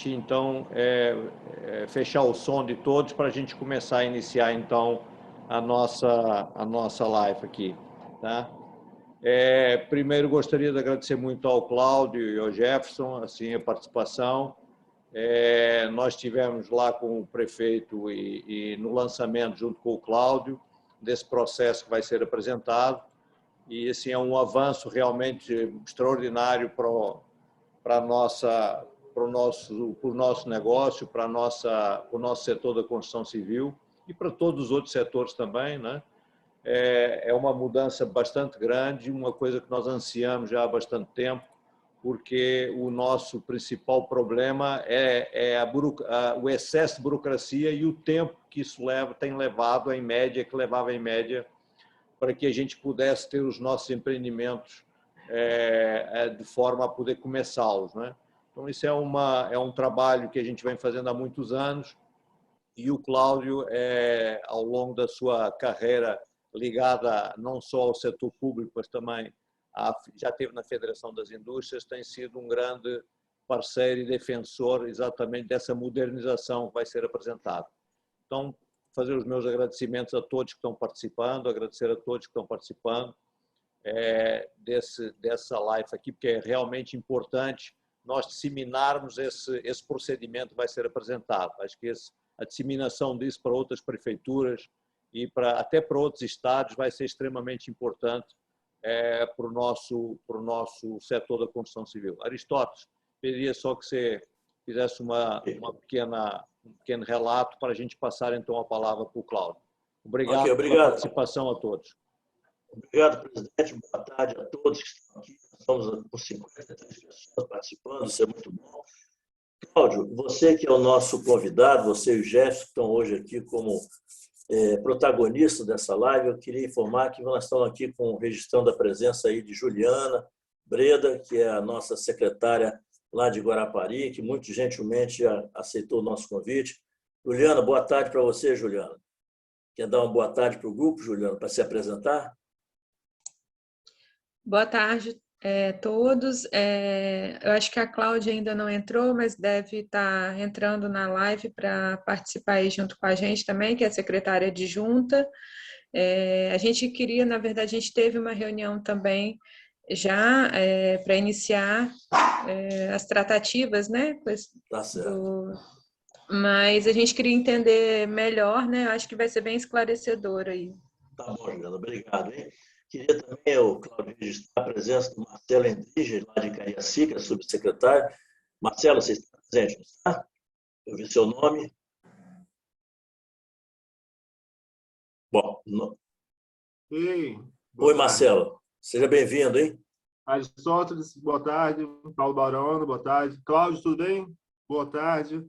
Então, fechar o som de todos para a gente começar a iniciar, então, a nossa live aqui. Tá? Primeiro, gostaria de agradecer muito ao Cláudio e ao Jefferson assim, a participação. Nós tivemos lá com o prefeito e no lançamento, junto com o Cláudio, desse processo que vai ser apresentado. E assim, é um avanço realmente extraordinário para o nosso negócio, para o nosso setor da construção civil e para todos os outros setores também, né? É uma mudança bastante grande, uma coisa que nós ansiamos já há bastante tempo, porque o nosso principal problema é o excesso de burocracia e o tempo que isso tem levado, em média, que levava em média, para que a gente pudesse ter os nossos empreendimentos de forma a poder começá-los, né? Então, isso é um trabalho que a gente vem fazendo há muitos anos e o Cláudio, ao longo da sua carreira ligada não só ao setor público, mas também já esteve na Federação das Indústrias, tem sido um grande parceiro e defensor exatamente dessa modernização que vai ser apresentada. Então, fazer os meus agradecimentos a todos que estão participando, agradecer a todos que estão participando dessa live aqui, porque é realmente importante nós disseminarmos esse procedimento que vai ser apresentado. Acho que a disseminação disso para outras prefeituras e até para outros estados vai ser extremamente importante para o nosso setor da construção civil. Aristóteles, pediria só que você fizesse um pequeno relato para a gente passar então a palavra para o Cláudio. Obrigado pela participação a todos. Obrigado, presidente. Boa tarde a todos que estão aqui. Estamos com 53 pessoas participando, isso é muito bom. Cláudio, você que é o nosso convidado, você e o Jefferson, que estão hoje aqui como protagonistas dessa live, eu queria informar que nós estamos aqui registrando a presença aí de Juliana Breda, que é a nossa secretária lá de Guarapari, que muito gentilmente aceitou o nosso convite. Juliana, boa tarde para você, Juliana. Quer dar uma boa tarde para o grupo, Juliana, para se apresentar? Boa tarde a todos. Eu acho que a Cláudia ainda não entrou, mas deve estar entrando na live para participar aí junto com a gente também, que é a secretária adjunta. A gente queria, na verdade, a gente teve uma reunião também já para iniciar as tratativas, né? Tá certo. Mas a gente queria entender melhor, né? Eu acho que vai ser bem esclarecedor aí. Tá bom, Juliana, obrigado, hein? Queria também, Cláudio, registrar a presença do Marcelo Endrige, lá de Cariacica, subsecretário. Marcelo, você está presente, não está? Eu vi seu nome. Bom, não. Oi, Marcelo. Seja bem-vindo, hein? Aristóteles, boa tarde. Paulo Barão, boa tarde. Cláudio, tudo bem? Boa tarde.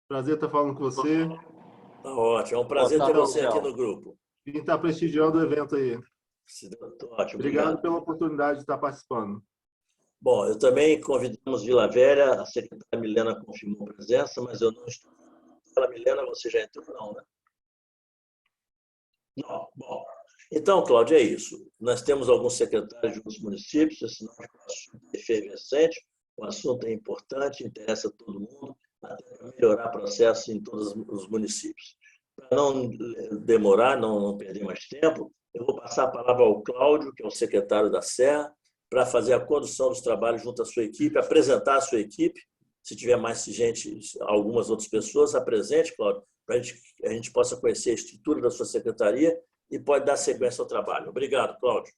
Prazer estar falando com você. Tá ótimo. É um prazer ter você aqui no grupo. E estar prestigiando o evento aí. Ótimo, obrigado pela oportunidade de estar participando. Bom, eu também convidamos Vila Velha, a secretária Milena confirmou a presença, mas eu não estou. Milena, você já entrou? Não, né? Não, bom. Então, Cláudio, é isso. Nós temos alguns secretários de outros municípios, sinal que o assunto é efervescente, o assunto é importante, interessa a todo mundo, até para melhorar o processo em todos os municípios. Para não demorar, não perder mais tempo, eu vou passar a palavra ao Cláudio, que é o secretário da Serra, para fazer a condução dos trabalhos junto à sua equipe, apresentar a sua equipe. Se tiver mais gente, algumas outras pessoas, apresente, Cláudio, para a gente possa conhecer a estrutura da sua secretaria e pode dar sequência ao trabalho. Obrigado, Cláudio.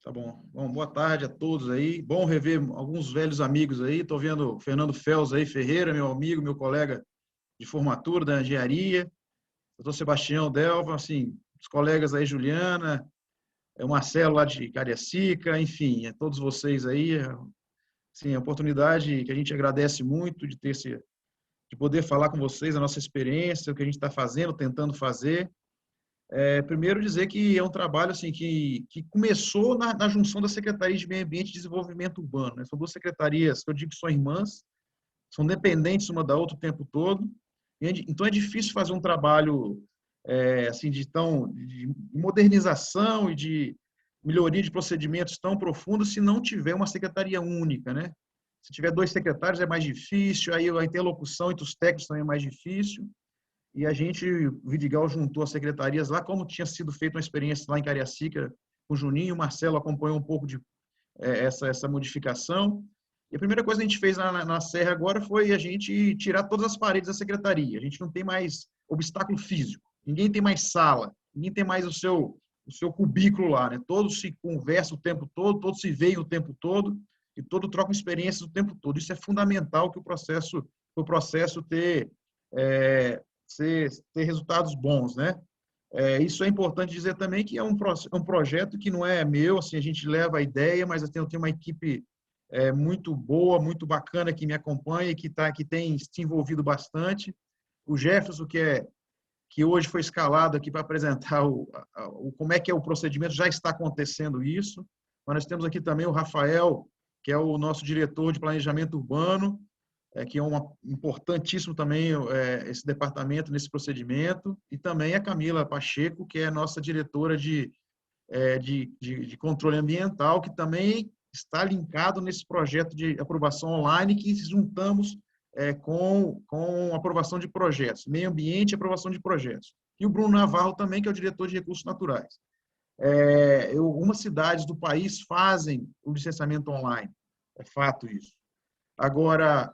Tá bom. Bom, boa tarde a todos aí. Bom rever alguns velhos amigos aí. Estou vendo o Fernando Fels aí, Ferreira, meu amigo, meu colega de formatura da engenharia. Doutor Sebastião Delva, assim, os colegas aí, Juliana, o Marcelo lá de Cariacica, enfim, todos vocês aí, assim, a oportunidade que a gente agradece muito de poder falar com vocês a nossa experiência, o que a gente está fazendo, tentando fazer. Primeiro dizer que é um trabalho assim, que começou na junção da Secretaria de Meio Ambiente e Desenvolvimento Urbano, né? São duas secretarias, eu digo que são irmãs, são dependentes uma da outra o tempo todo, Então, é difícil fazer um trabalho assim, de modernização e de melhoria de procedimentos tão profundos se não tiver uma secretaria única, né? Se tiver 2 secretários é mais difícil, aí a interlocução entre os técnicos também é mais difícil. E a gente, o Vidigal juntou as secretarias lá, como tinha sido feita uma experiência lá em Cariacica com o Juninho, o Marcelo acompanhou um pouco de essa modificação. E a primeira coisa que a gente fez na Serra agora foi a gente tirar todas as paredes da secretaria. A gente não tem mais obstáculo físico, ninguém tem mais sala, ninguém tem mais o seu cubículo lá, né? Todos se conversam o tempo todo, todos se veem o tempo todo e todos trocam experiências o tempo todo. Isso é fundamental que o processo ter resultados bons, né? Isso é importante dizer também que é um projeto que não é meu, assim, a gente leva a ideia, mas eu tenho uma equipe muito boa, muito bacana que me acompanha e que tem se envolvido bastante. O Jefferson, que hoje foi escalado aqui para apresentar como é que é o procedimento, já está acontecendo isso. Mas nós temos aqui também o Rafael, que é o nosso diretor de planejamento urbano, que é importantíssimo também esse departamento nesse procedimento, e também a Camila Pacheco, que é a nossa diretora de controle ambiental, que também está linkado nesse projeto de aprovação online, que juntamos com aprovação de projetos, meio ambiente e aprovação de projetos. E o Bruno Navarro também, que é o diretor de recursos naturais. Algumas cidades do país fazem o licenciamento online, é fato isso. Agora,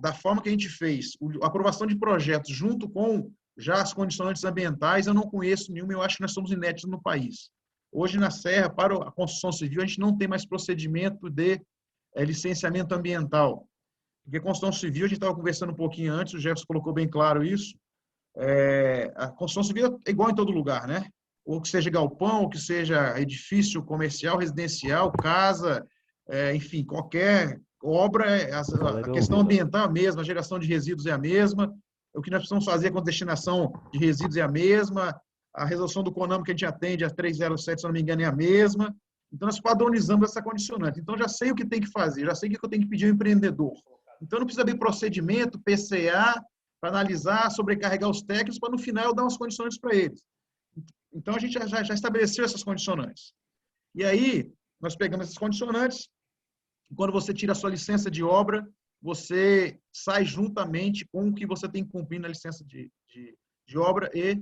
da forma que a gente fez, a aprovação de projetos junto com já as condicionantes ambientais, eu não conheço nenhuma, eu acho que nós somos inéditos no país. Hoje, na Serra, para a construção civil, a gente não tem mais procedimento de licenciamento ambiental. Porque construção civil, a gente estava conversando um pouquinho antes, o Jefferson colocou bem claro isso, a construção civil é igual em todo lugar, né? Ou que seja galpão, ou que seja edifício comercial, residencial, casa, enfim, qualquer obra, a questão ambiental é a mesma, a geração de resíduos é a mesma, o que nós precisamos fazer com a destinação de resíduos é a mesma, a resolução do CONAMA que a gente atende, a 307, se não me engano, é a mesma. Então, nós padronizamos essa condicionante. Então, já sei o que tem que fazer, já sei o que eu tenho que pedir ao empreendedor. Então, não precisa abrir procedimento, PCA, para analisar, sobrecarregar os técnicos, para no final eu dar umas condicionantes para eles. Então, a gente já estabeleceu essas condicionantes. E aí, nós pegamos essas condicionantes, e quando você tira a sua licença de obra, você sai juntamente com o que você tem que cumprir na licença de obra e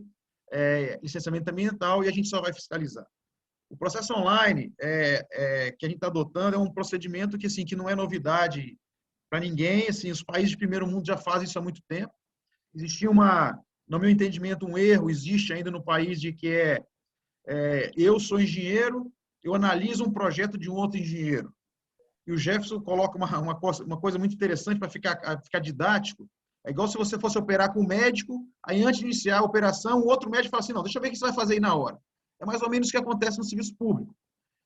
licenciamento ambiental, e a gente só vai fiscalizar. O processo online que a gente está adotando é um procedimento que, assim, que não é novidade para ninguém. Assim, os países de primeiro mundo já fazem isso há muito tempo. Existia no meu entendimento, um erro, existe ainda no país, de que eu sou engenheiro, eu analiso um projeto de um outro engenheiro. E o Jefferson coloca uma coisa muito interessante para ficar didático. É igual se você fosse operar com um médico, aí antes de iniciar a operação, o outro médico fala assim, não, deixa eu ver o que você vai fazer aí na hora. É mais ou menos o que acontece no serviço público.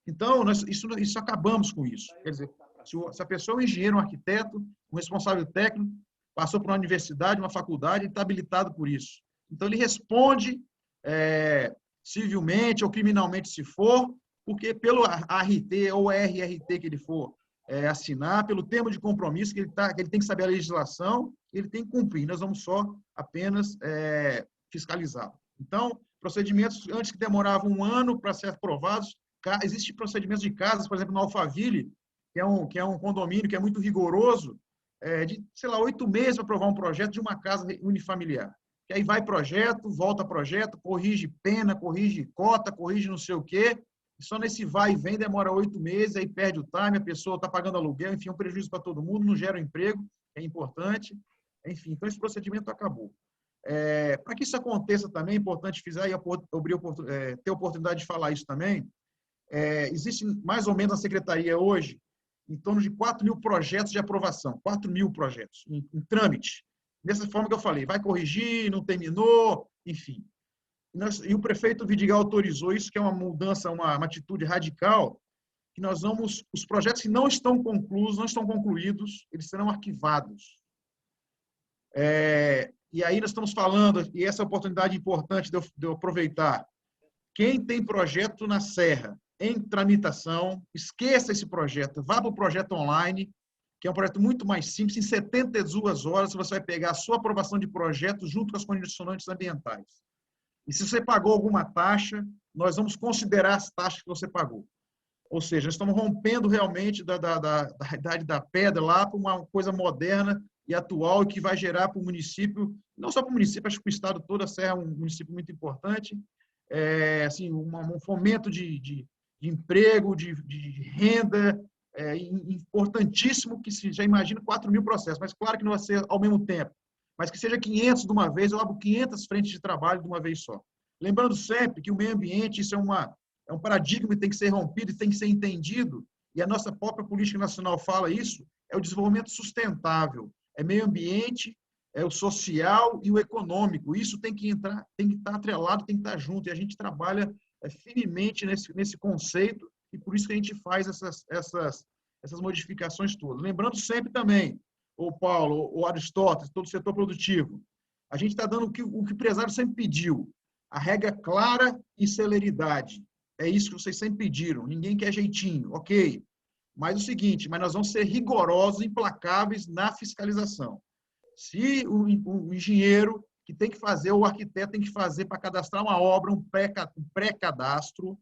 Então, isso acabamos com isso. Quer dizer, se a pessoa é um engenheiro, um arquiteto, um responsável técnico, passou por uma universidade, uma faculdade, ele está habilitado por isso. Então, ele responde civilmente ou criminalmente, se for, porque pelo ART ou RRT que ele for assinar, pelo termo de compromisso que ele tem que saber a legislação, ele tem que cumprir. Nós vamos apenas fiscalizar. Então, procedimentos antes que demoravam 1 ano para ser aprovados, existem procedimentos de casas, por exemplo, no Alphaville, que é um condomínio que é muito rigoroso, de, sei lá, 8 meses para aprovar um projeto de uma casa unifamiliar. Que aí vai projeto, volta projeto, corrige pena, corrige cota, corrige não sei o quê, e só nesse vai e vem demora 8 meses, aí perde o time, a pessoa está pagando aluguel, enfim, é um prejuízo para todo mundo, não gera emprego, é importante. Enfim, então esse procedimento acabou. Para que isso aconteça também, é importante ter a oportunidade de falar isso também. Existe mais ou menos na Secretaria hoje em torno de 4.000 projetos de aprovação, 4.000 projetos em trâmite. Dessa forma que eu falei, vai corrigir, não terminou, enfim. E o prefeito Vidigal autorizou isso, que é uma mudança, uma atitude radical, que os projetos que não estão concluídos, não estão concluídos, eles serão arquivados. E aí nós estamos falando, e essa é a oportunidade importante de eu aproveitar, quem tem projeto na Serra em tramitação, esqueça esse projeto, vá para o projeto online, que é um projeto muito mais simples. Em 72 horas, você vai pegar a sua aprovação de projeto junto com as condicionantes ambientais. E se você pagou alguma taxa, nós vamos considerar as taxas que você pagou. Ou seja, nós estamos rompendo realmente da idade da pedra lá para uma coisa moderna e atual e que vai gerar para o município, não só para o município, acho que para o estado todo, a Serra é um município muito importante, assim, um fomento de emprego, de renda, importantíssimo, que se já imagina 4.000 processos, mas claro que não vai ser ao mesmo tempo, mas que seja 500 de uma vez, eu abro 500 frentes de trabalho de uma vez só. Lembrando sempre que o meio ambiente, isso é um paradigma que tem que ser rompido e tem que ser entendido, e a nossa própria política nacional fala isso, é o desenvolvimento sustentável, é meio ambiente, é o social e o econômico. Isso tem que entrar, tem que estar atrelado, tem que estar junto, e a gente trabalha firmemente nesse conceito, e por isso que a gente faz essas modificações todas. Lembrando sempre também, o Paulo, o Aristóteles, todo o setor produtivo, a gente está dando o que o empresário sempre pediu, a regra clara e celeridade. É isso que vocês sempre pediram. Ninguém quer jeitinho, ok. Mas o seguinte, mas nós vamos ser rigorosos, implacáveis na fiscalização. Se o engenheiro que tem que fazer, ou o arquiteto tem que fazer para cadastrar uma obra, um pré-cadastro,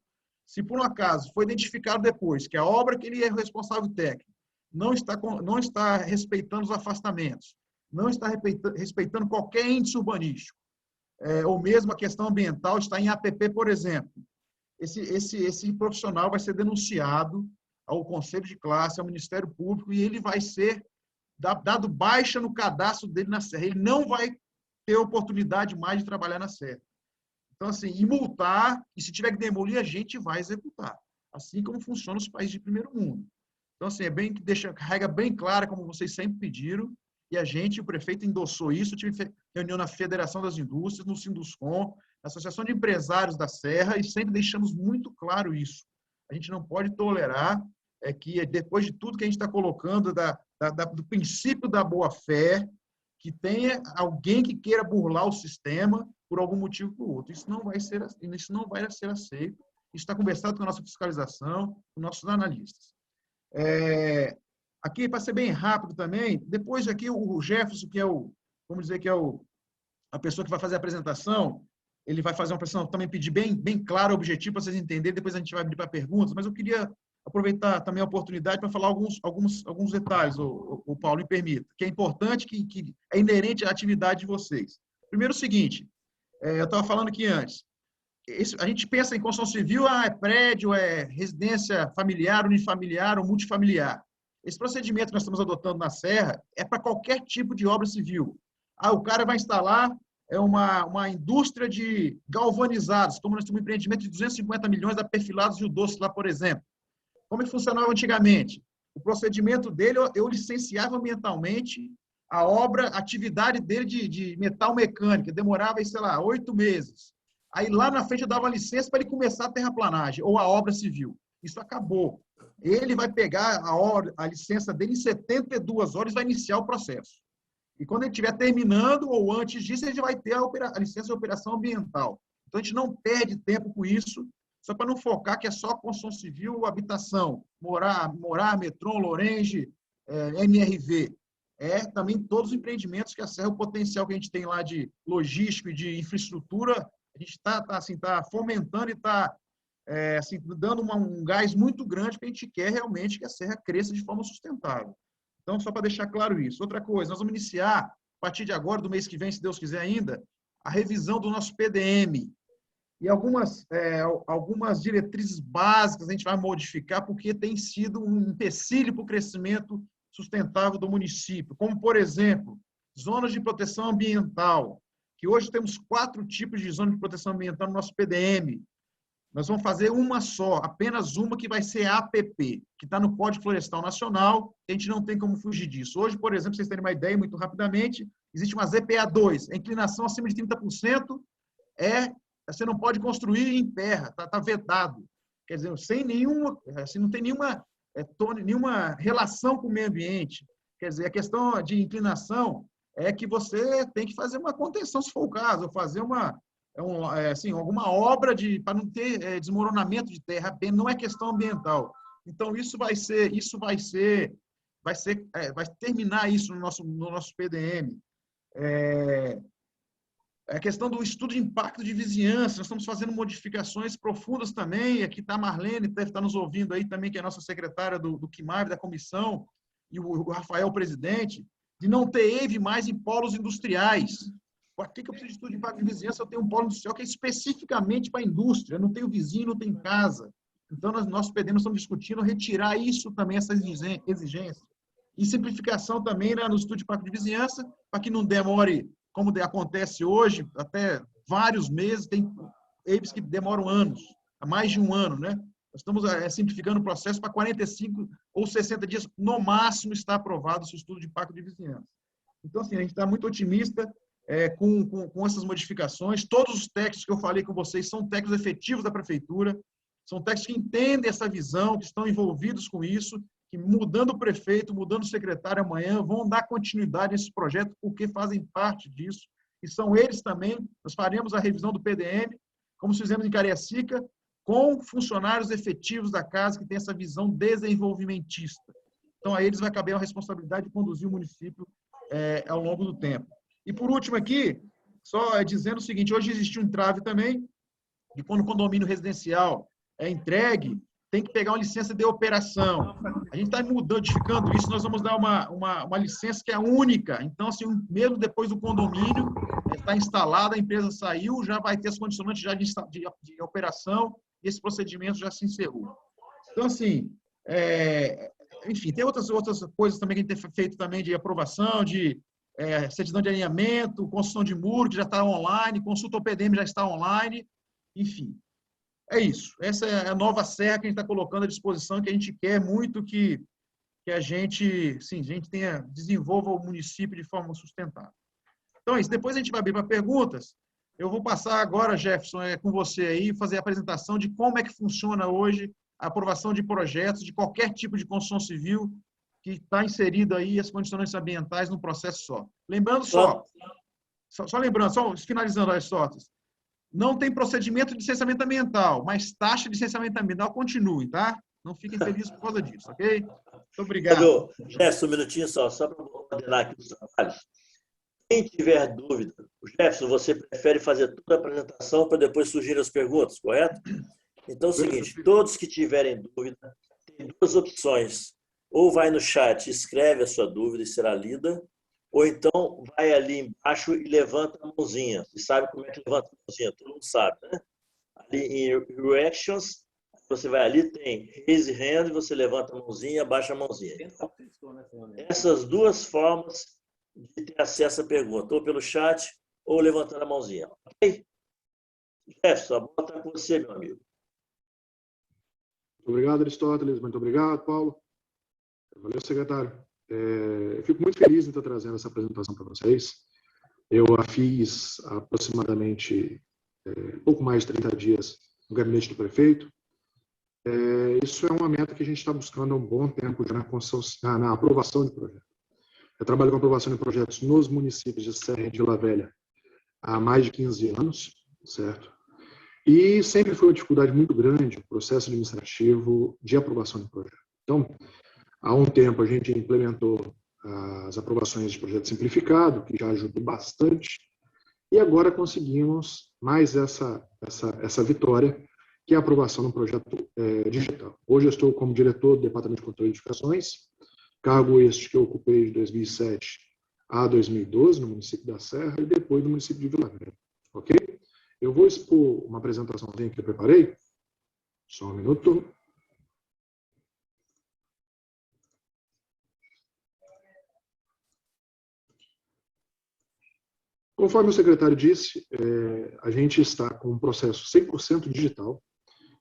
se por um acaso foi identificado depois que a obra que ele é o responsável técnico não está respeitando os afastamentos, não está respeitando qualquer índice urbanístico, ou mesmo a questão ambiental está em APP, por exemplo, esse profissional vai ser denunciado ao Conselho de Classe, ao Ministério Público, e ele vai ser dado baixa no cadastro dele na Serra. Ele não vai ter oportunidade mais de trabalhar na Serra. Então, assim, e multar, e se tiver que demolir, a gente vai executar. Assim como funciona os países de primeiro mundo. Então, assim, deixa a regra bem clara, como vocês sempre pediram, e o prefeito endossou isso. Eu tive reunião na Federação das Indústrias, no Sinduscom, na Associação de Empresários da Serra, e sempre deixamos muito claro isso. A gente não pode tolerar que, depois de tudo que a gente está colocando, do princípio da boa-fé, que tenha alguém que queira burlar o sistema por algum motivo ou por outro. Isso não vai ser aceito. Isso está conversado com a nossa fiscalização, com nossos analistas. Aqui, para ser bem rápido também, depois aqui o Jefferson, que é vamos dizer que é a pessoa que vai fazer a apresentação, ele vai fazer uma apresentação também, pedir bem claro o objetivo para vocês entenderem, depois a gente vai abrir para perguntas, mas eu queria aproveitar também a oportunidade para falar alguns detalhes, o Paulo, me permita, que é importante, que é inerente à atividade de vocês. Primeiro, o seguinte, eu estava falando aqui antes, a gente pensa em construção civil, é prédio, é residência familiar, unifamiliar ou multifamiliar. Esse procedimento que nós estamos adotando na Serra é para qualquer tipo de obra civil. O cara vai instalar uma indústria de galvanizados, como nós temos um empreendimento de 250 milhões da Perfilados Rio Doce lá, por exemplo. Como é que funcionava antigamente? O procedimento dele, eu licenciava ambientalmente a obra, a atividade dele de metal mecânica, demorava, sei lá, 8 meses. Aí lá na frente eu dava licença para ele começar a terraplanagem ou a obra civil. Isso acabou. Ele vai pegar a licença dele em 72 horas e vai iniciar o processo. E quando ele estiver terminando ou antes disso, ele já vai ter a licença de operação ambiental. Então, a gente não perde tempo com isso, só para não focar que é só construção civil, habitação, morar, Metron, Lorange, MRV. Também todos os empreendimentos que a Serra, o potencial que a gente tem lá de logístico e de infraestrutura, a gente está fomentando e está dando um gás muito grande que a gente quer realmente que a Serra cresça de forma sustentável. Então, só para deixar claro isso. Outra coisa, nós vamos iniciar, a partir de agora, do mês que vem, se Deus quiser ainda, a revisão do nosso PDM. E algumas diretrizes básicas a gente vai modificar porque tem sido um empecilho para o crescimento sustentável do município, como, por exemplo, zonas de proteção ambiental, que hoje temos 4 tipos de zonas de proteção ambiental no nosso PDM. Nós vamos fazer uma só, apenas uma, que vai ser a APP, que está no Código Florestal Nacional, a gente não tem como fugir disso. Hoje, por exemplo, vocês terem uma ideia, muito rapidamente, existe uma ZPA2, a inclinação acima de 30% você não pode construir em terra, está vedado. Quer dizer, sem nenhuma, não tem nenhuma relação com o meio ambiente. Quer dizer, a questão de inclinação é que você tem que fazer uma contenção, se for o caso, ou fazer alguma obra para não ter desmoronamento de terra, não é questão ambiental. Então, isso vai ser vai terminar isso no nosso PDM. A questão do estudo de impacto de vizinhança, nós estamos fazendo modificações profundas também, aqui está a Marlene, deve estar nos ouvindo aí também, que é a nossa secretária do QMAV, da comissão, e o Rafael, presidente, de não ter EIVE mais em polos industriais. Por que eu preciso de estudo de impacto de vizinhança? Eu tenho um polo industrial que é especificamente para a indústria, eu não tenho vizinho, não tenho casa. Então, nós estamos discutindo retirar isso também, essa exigência. E simplificação também, né, no estudo de impacto de vizinhança, para que não demore, como acontece hoje, até vários meses, tem EIVES que demoram anos, há mais de um ano, né? Nós estamos simplificando o processo para 45 ou 60 dias, no máximo, está aprovado o estudo de impacto de vizinhança. Então, assim, a gente está muito otimista com essas modificações. Todos os técnicos que eu falei com vocês são técnicos efetivos da prefeitura, são técnicos que entendem essa visão, que estão envolvidos com isso, que mudando o prefeito, mudando o secretário amanhã, vão dar continuidade a esse projeto, porque fazem parte disso, e são eles também. Nós faremos a revisão do PDM, como fizemos em Cariacica, com funcionários efetivos da casa que têm essa visão desenvolvimentista. Então, a eles vai caber a responsabilidade de conduzir o município ao longo do tempo. E, por último aqui, só dizendo o seguinte, hoje existe um entrave também, de quando o condomínio residencial é entregue, tem que pegar uma licença de operação. A gente está modificando isso, nós vamos dar uma licença que é única. Então, assim, mesmo depois do condomínio está instalado, a empresa saiu, já vai ter as condicionantes já de operação, e esse procedimento já se encerrou. Então, assim, enfim, tem outras coisas também que a gente tem feito também de aprovação, de certidão de alinhamento, construção de muro, que já está online, consulta ao PDM já está online, enfim. É isso. Essa é a nova serra que a gente está colocando à disposição, que a gente quer muito que a gente desenvolva o município de forma sustentável. Então é isso. Depois a gente vai abrir para perguntas. Eu vou passar agora, Jefferson, com você aí, fazer a apresentação de como é que funciona hoje a aprovação de projetos de qualquer tipo de construção civil que está inserido aí as condicionantes ambientais no processo só. Lembrando só finalizando as sortes, não tem procedimento de licenciamento ambiental, mas taxa de licenciamento ambiental continue, tá? Não fiquem felizes por causa disso, ok? Muito obrigado. Jefferson, um minutinho só para coordenar aqui os trabalhos. Quem tiver dúvida, Jefferson, você prefere fazer toda a apresentação para depois surgirem as perguntas, correto? Então é o seguinte, todos que tiverem dúvida, tem duas opções. Ou vai no chat, escreve a sua dúvida e será lida, ou então vai ali embaixo e levanta a mãozinha. Você sabe como é que levanta a mãozinha? Todo mundo sabe, né? Ali em Reactions, você vai ali, tem Raise Hand, você levanta a mãozinha e abaixa a mãozinha. Então, essas duas formas de ter acesso à pergunta, ou pelo chat, ou levantando a mãozinha. Ok? Jefferson, a bola está com você, meu amigo. Muito obrigado, Aristóteles. Muito obrigado, Paulo. Valeu, secretário. Eu fico muito feliz em estar trazendo essa apresentação para vocês. Eu a fiz aproximadamente pouco mais de 30 dias no gabinete do prefeito. Isso é uma meta que a gente está buscando há um bom tempo já na aprovação de projetos. Eu trabalho com aprovação de projetos nos municípios de Serra e de Vila Velha há mais de 15 anos, certo? E sempre foi uma dificuldade muito grande o processo administrativo de aprovação de projeto. Então, há um tempo a gente implementou as aprovações de projeto simplificado, que já ajudou bastante, e agora conseguimos mais essa vitória, que é a aprovação do projeto digital. Hoje eu estou como diretor do Departamento de Controle de Edificações, cargo este que eu ocupei de 2007 a 2012 no município da Serra e depois no município de Vila Velha. Ok? Eu vou expor uma apresentaçãozinha que eu preparei. Só um minuto. Conforme o secretário disse, a gente está com um processo 100% digital,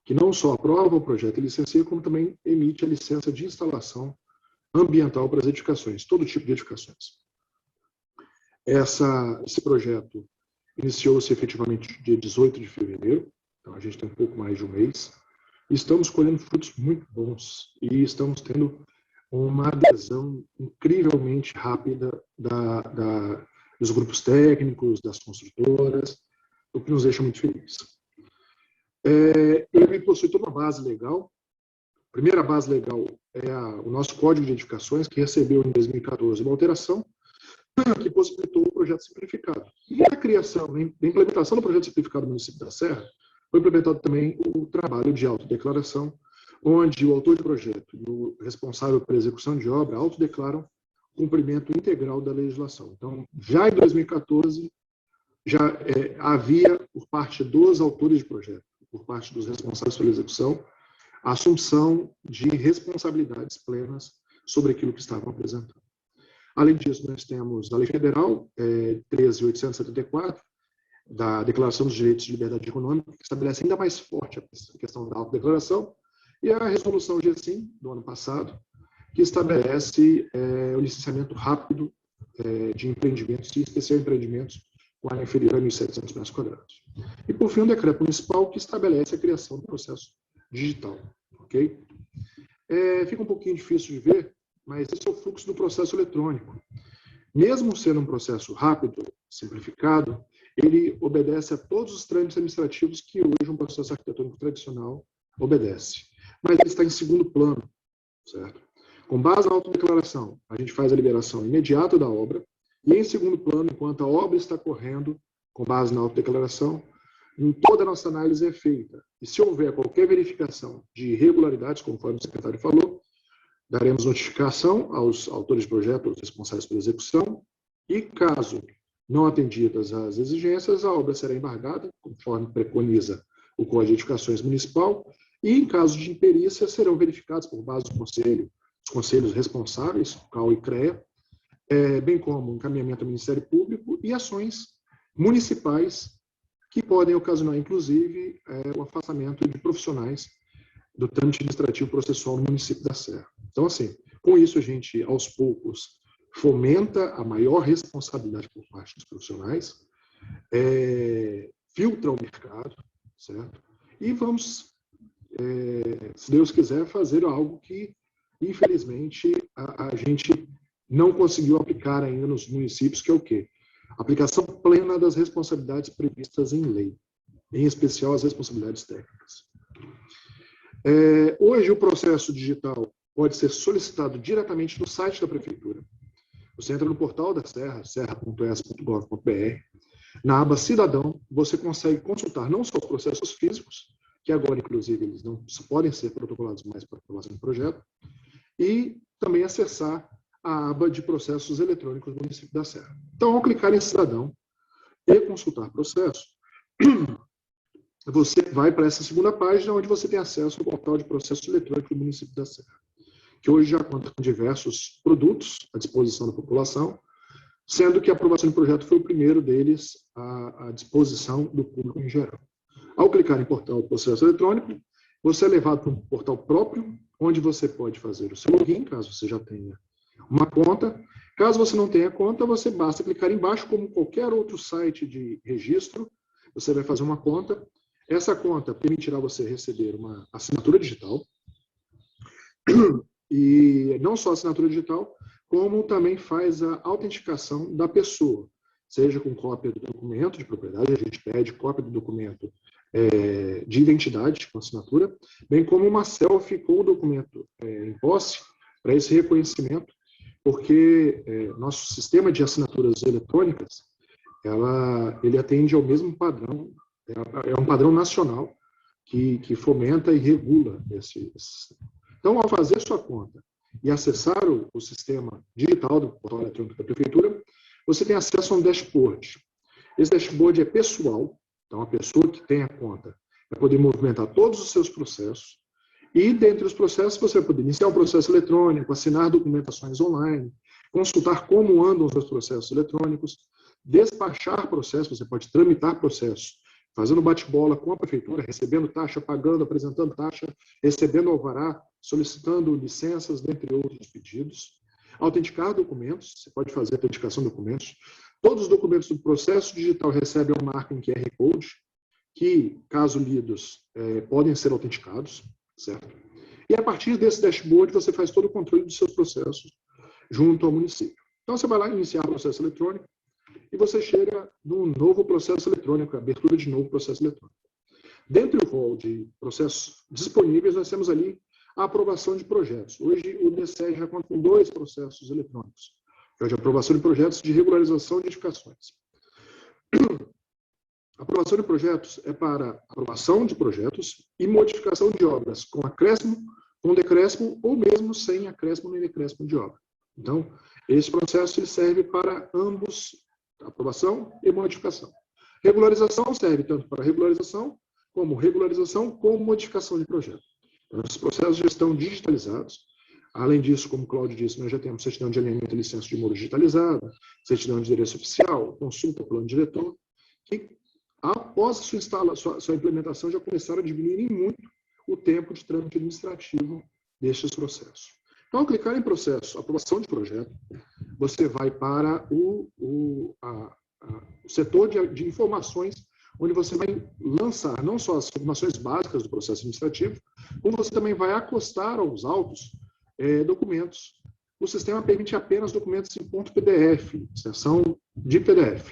que não só aprova o projeto e licencia, como também emite a licença de instalação ambiental para as edificações, todo tipo de edificações. Esse projeto iniciou-se efetivamente dia 18 de fevereiro, então a gente tem um pouco mais de um mês, e estamos colhendo frutos muito bons, e estamos tendo uma adesão incrivelmente rápida dos grupos técnicos, das construtoras, o que nos deixa muito felizes. Ele possui toda uma base legal, primeira base legal é o nosso Código de Edificações, que recebeu em 2014 uma alteração que possibilitou o projeto simplificado. E a criação, a implementação do projeto simplificado no município da Serra, foi implementado também o trabalho de autodeclaração, onde o autor de projeto e o responsável pela execução de obra autodeclaram o cumprimento integral da legislação. Então, já em 2014, já havia, por parte dos autores de projeto, por parte dos responsáveis pela execução, a assunção de responsabilidades plenas sobre aquilo que estavam apresentando. Além disso, nós temos a Lei Federal 13.874, da Declaração dos Direitos de Liberdade Econômica, que estabelece ainda mais forte a questão da autodeclaração, e a Resolução GSIM, do ano passado, que estabelece o licenciamento rápido de empreendimentos, e especial empreendimentos com área inferior a 1.700 metros quadrados. E, por fim, o decreto municipal que estabelece a criação do processo digital. Ok? Fica um pouquinho difícil de ver, mas esse é o fluxo do processo eletrônico. Mesmo sendo um processo rápido, simplificado, ele obedece a todos os trâmites administrativos que hoje um processo arquitetônico tradicional obedece. Mas ele está em segundo plano, certo? Com base na autodeclaração, a gente faz a liberação imediata da obra, e em segundo plano, enquanto a obra está correndo, com base na autodeclaração, toda a nossa análise é feita. E se houver qualquer verificação de irregularidades, conforme o secretário falou, daremos notificação aos autores de projeto, aos responsáveis pela execução, e caso não atendidas as exigências, a obra será embargada, conforme preconiza o Código de Edificações Municipal, e em caso de imperícia serão verificados por base do Conselho, os conselhos responsáveis, CAU e CREA, bem como encaminhamento ao Ministério Público e ações municipais que podem ocasionar, inclusive, o afastamento de profissionais do trâmite administrativo processual no município da Serra. Então, assim, com isso a gente, aos poucos, fomenta a maior responsabilidade por parte dos profissionais, filtra o mercado, certo? E vamos, se Deus quiser, fazer algo que, infelizmente, a gente não conseguiu aplicar ainda nos municípios, que é o quê? Aplicação plena das responsabilidades previstas em lei, em especial as responsabilidades técnicas. Hoje, o processo digital pode ser solicitado diretamente no site da Prefeitura. Você entra no portal da Serra, serra.es.gov.br. Na aba Cidadão, você consegue consultar não só os processos físicos, que agora, inclusive, eles não podem ser protocolados mais para aprovação do projeto, e também acessar a aba de processos eletrônicos do município da Serra. Então, ao clicar em Cidadão e consultar processo, você vai para essa segunda página, onde você tem acesso ao portal de processo eletrônico do município da Serra, que hoje já conta com diversos produtos à disposição da população, sendo que a aprovação do projeto foi o primeiro deles à disposição do público em geral. Ao clicar em portal de processo eletrônico, você é levado para um portal próprio, onde você pode fazer o seu login, caso você já tenha uma conta. Caso você não tenha conta, você basta clicar embaixo, como qualquer outro site de registro, você vai fazer uma conta. Essa conta permitirá você receber uma assinatura digital, e não só a assinatura digital, como também faz a autenticação da pessoa, seja com cópia do documento de propriedade, a gente pede cópia do documento de identidade com assinatura, bem como uma selfie com o documento em posse, para esse reconhecimento, porque nosso sistema de assinaturas eletrônicas, ele atende ao mesmo padrão, é um padrão nacional que fomenta e regula esse. Então, ao fazer sua conta e acessar o sistema digital do portal eletrônico da Prefeitura, você tem acesso a um dashboard. Esse dashboard é pessoal, então a pessoa que tem a conta vai poder movimentar todos os seus processos, e dentre os processos você vai poder iniciar um processo eletrônico, assinar documentações online, consultar como andam os seus processos eletrônicos, despachar processos, você pode tramitar processos, fazendo bate-bola com a Prefeitura, recebendo taxa, pagando, apresentando taxa, recebendo alvará, solicitando licenças, dentre outros pedidos. Autenticar documentos, você pode fazer autenticação de documentos. Todos os documentos do processo digital recebem uma marca em QR Code, que, caso lidos, podem ser autenticados, certo? E a partir desse dashboard, você faz todo o controle dos seus processos junto ao município. Então, você vai lá iniciar o processo eletrônico, e você chega num novo processo eletrônico, abertura de novo processo eletrônico. Dentre o rol de processos disponíveis, nós temos ali a aprovação de projetos. Hoje, o DCE já conta com 2 processos eletrônicos, que é de aprovação de projetos de regularização de edificações. A aprovação de projetos é para aprovação de projetos e modificação de obras com acréscimo, com decréscimo ou mesmo sem acréscimo nem decréscimo de obra. Então, esse processo ele serve para ambos, aprovação e modificação. Regularização serve tanto para regularização com modificação de projeto. Então, esses processos já estão digitalizados. Além disso, como o Cláudio disse, nós já temos certidão de alinhamento e licença de muro digitalizada, certidão de endereço oficial, consulta plano diretor, que após sua implementação já começaram a diminuir muito o tempo de trâmite administrativo destes processos. Então, ao clicar em processo, aprovação de projeto, você vai para o setor de informações, onde você vai lançar não só as informações básicas do processo administrativo, como você também vai acostar aos autos documentos. O sistema permite apenas documentos em ponto .pdf, extensão de PDF.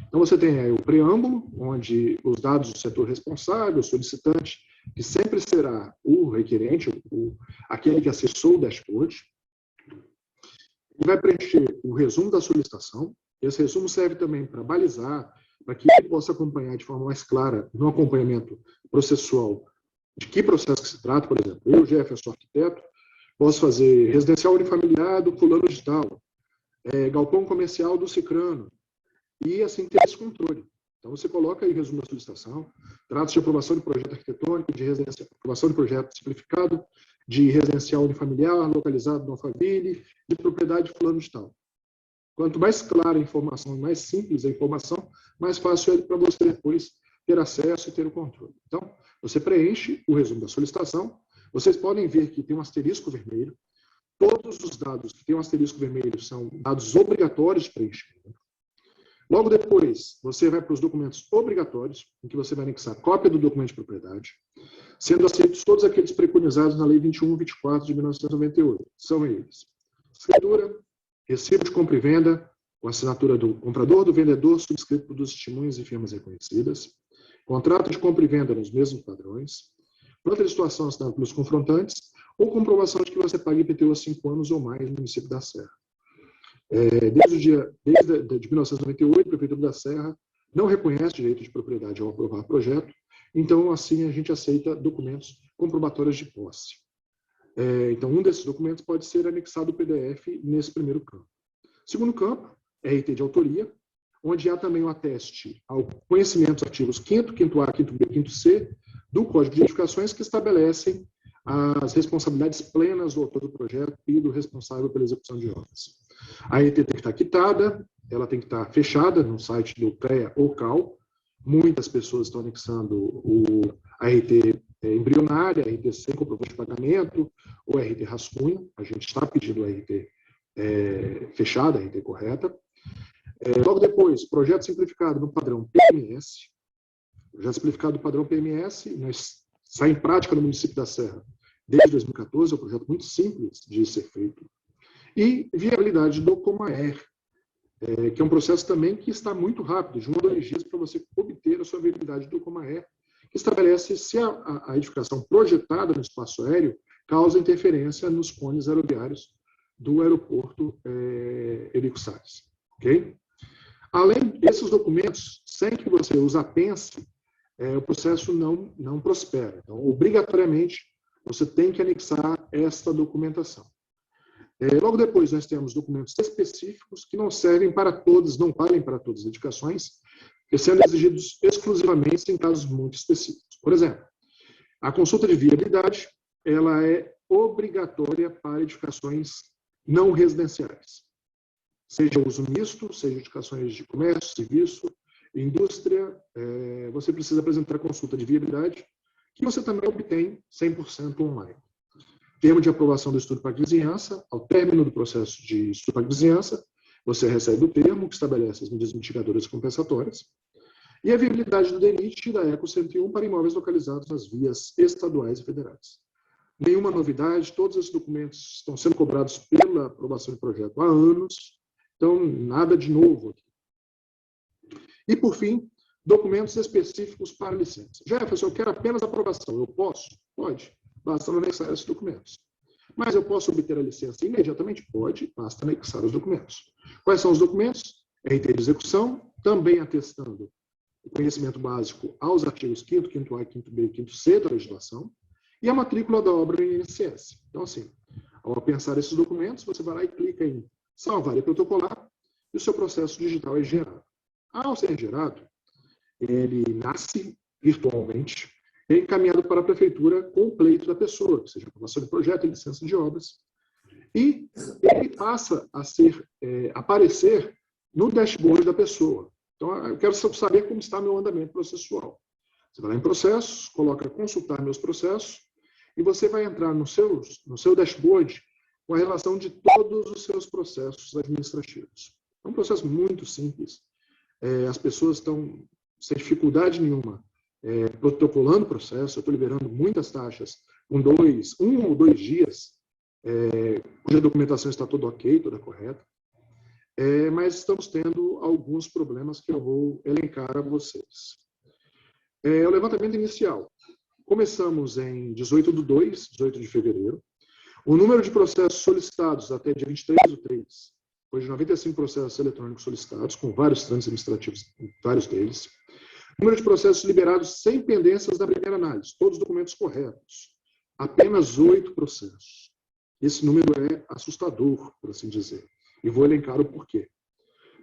Então, você tem aí o preâmbulo, onde os dados do setor responsável, o solicitante, que sempre será o requerente, aquele que acessou o dashboard. Ele vai preencher o resumo da solicitação. Esse resumo serve também para balizar, para que ele possa acompanhar de forma mais clara, no acompanhamento processual, de que processo que se trata. Por exemplo, eu, Jefferson, arquiteto, posso fazer residencial unifamiliar do fulano de tal, galpão comercial do cicrano, e assim ter esse controle. Então, você coloca aí o resumo da solicitação, trata-se de aprovação de projeto arquitetônico, de aprovação de projeto simplificado, de residencial unifamiliar, localizado no Alphaville, de propriedade fulano de tal. Quanto mais clara a informação, mais simples a informação, mais fácil é para você depois ter acesso e ter o controle. Então, você preenche o resumo da solicitação, vocês podem ver que tem um asterisco vermelho, todos os dados que têm um asterisco vermelho são dados obrigatórios de preenchimento. Logo depois, você vai para os documentos obrigatórios, em que você vai anexar cópia do documento de propriedade, sendo aceitos todos aqueles preconizados na Lei 21/24 de 1998. São eles: escritura, recibo de compra e venda, com assinatura do comprador, do vendedor, subscrito por dos testemunhas e firmas reconhecidas, contrato de compra e venda nos mesmos padrões, planta de situação assinada pelos confrontantes, ou comprovação de que você paga IPTU há 5 anos ou mais no município da Serra. Desde 1998, a Prefeitura da Serra não reconhece direito de propriedade ao aprovar projeto, então, assim, a gente aceita documentos comprobatórios de posse. Então, um desses documentos pode ser anexado ao PDF nesse primeiro campo. Segundo campo, RT de autoria, onde há também um ateste ao conhecimento dos artigos 5º, 5º-A, 5º-B, 5º-C do Código de Edificações, que estabelecem as responsabilidades plenas do autor do projeto e do responsável pela execução de obras. A RT tem que estar quitada, ela tem que estar fechada no site do CREA ou CAL. Muitas pessoas estão anexando a RT embrionária, a RT sem comprovante de pagamento, ou a RT rascunho. A gente está pedindo a RT fechada, a RT correta. Logo depois, projeto simplificado no padrão PMS. Já simplificado o padrão PMS, está em prática no município da Serra desde 2014, é um projeto muito simples de ser feito. E viabilidade do Comaer, que é um processo também que está muito rápido, de 1 a 2 dias para você obter a sua viabilidade do Comaer, que estabelece se a edificação projetada no espaço aéreo causa interferência nos cones aeroviários do aeroporto Eurico Salles. Okay? Além desses documentos, sem que você os apense, o processo não prospera. Então, obrigatoriamente, você tem que anexar esta documentação. Logo depois, nós temos documentos específicos que não servem para todos, não valem para todas as edificações, sendo exigidos exclusivamente em casos muito específicos. Por exemplo, a consulta de viabilidade, ela é obrigatória para edificações não residenciais. Seja uso misto, seja edificações de comércio, serviço, indústria, você precisa apresentar a consulta de viabilidade, que você também obtém 100% online. Termo de aprovação do estudo para vizinhança, ao término do processo de estudo para vizinhança, você recebe o termo que estabelece as medidas mitigadoras e compensatórias, e a viabilidade do DENIT e da ECO 101 para imóveis localizados nas vias estaduais e federais. Nenhuma novidade, todos esses documentos estão sendo cobrados pela aprovação do projeto há anos, então nada de novo aqui. E, por fim, documentos específicos para licença. Jefferson, eu quero apenas aprovação. Eu posso? Pode. basta anexar esses documentos. Mas eu posso obter a licença imediatamente? Pode, basta anexar os documentos. Quais são os documentos? RT de execução, também atestando o conhecimento básico aos artigos 5º, 5º A, 5º B e 5º C da legislação, e a matrícula da obra no INSS. Então, assim, ao pensar esses documentos, você vai lá e clica em salvar e protocolar, e o seu processo digital é gerado. Ao ser gerado, ele nasce virtualmente, é encaminhado para a prefeitura com o pleito da pessoa, que seja aprovação de projeto e licença de obras, e ele passa a aparecer no dashboard da pessoa. Então, eu quero saber como está meu andamento processual. Você vai lá em processos, coloca consultar meus processos, e você vai entrar no seu dashboard com a relação de todos os seus processos administrativos. É um processo muito simples. As pessoas estão sem dificuldade nenhuma protocolando o processo. Eu estou liberando muitas taxas com 1 ou 2 dias, cuja documentação está toda ok, toda correta. Mas estamos tendo alguns problemas que eu vou elencar a vocês. O levantamento inicial. Começamos em 18/2, 18 de fevereiro. O número de processos solicitados até dia 23/3 foi de 95 processos eletrônicos solicitados, com vários trâmites administrativos, vários deles. O número de processos liberados sem pendências da primeira análise, todos os documentos corretos. Apenas 8 processos. Esse número é assustador, por assim dizer. E vou elencar o porquê.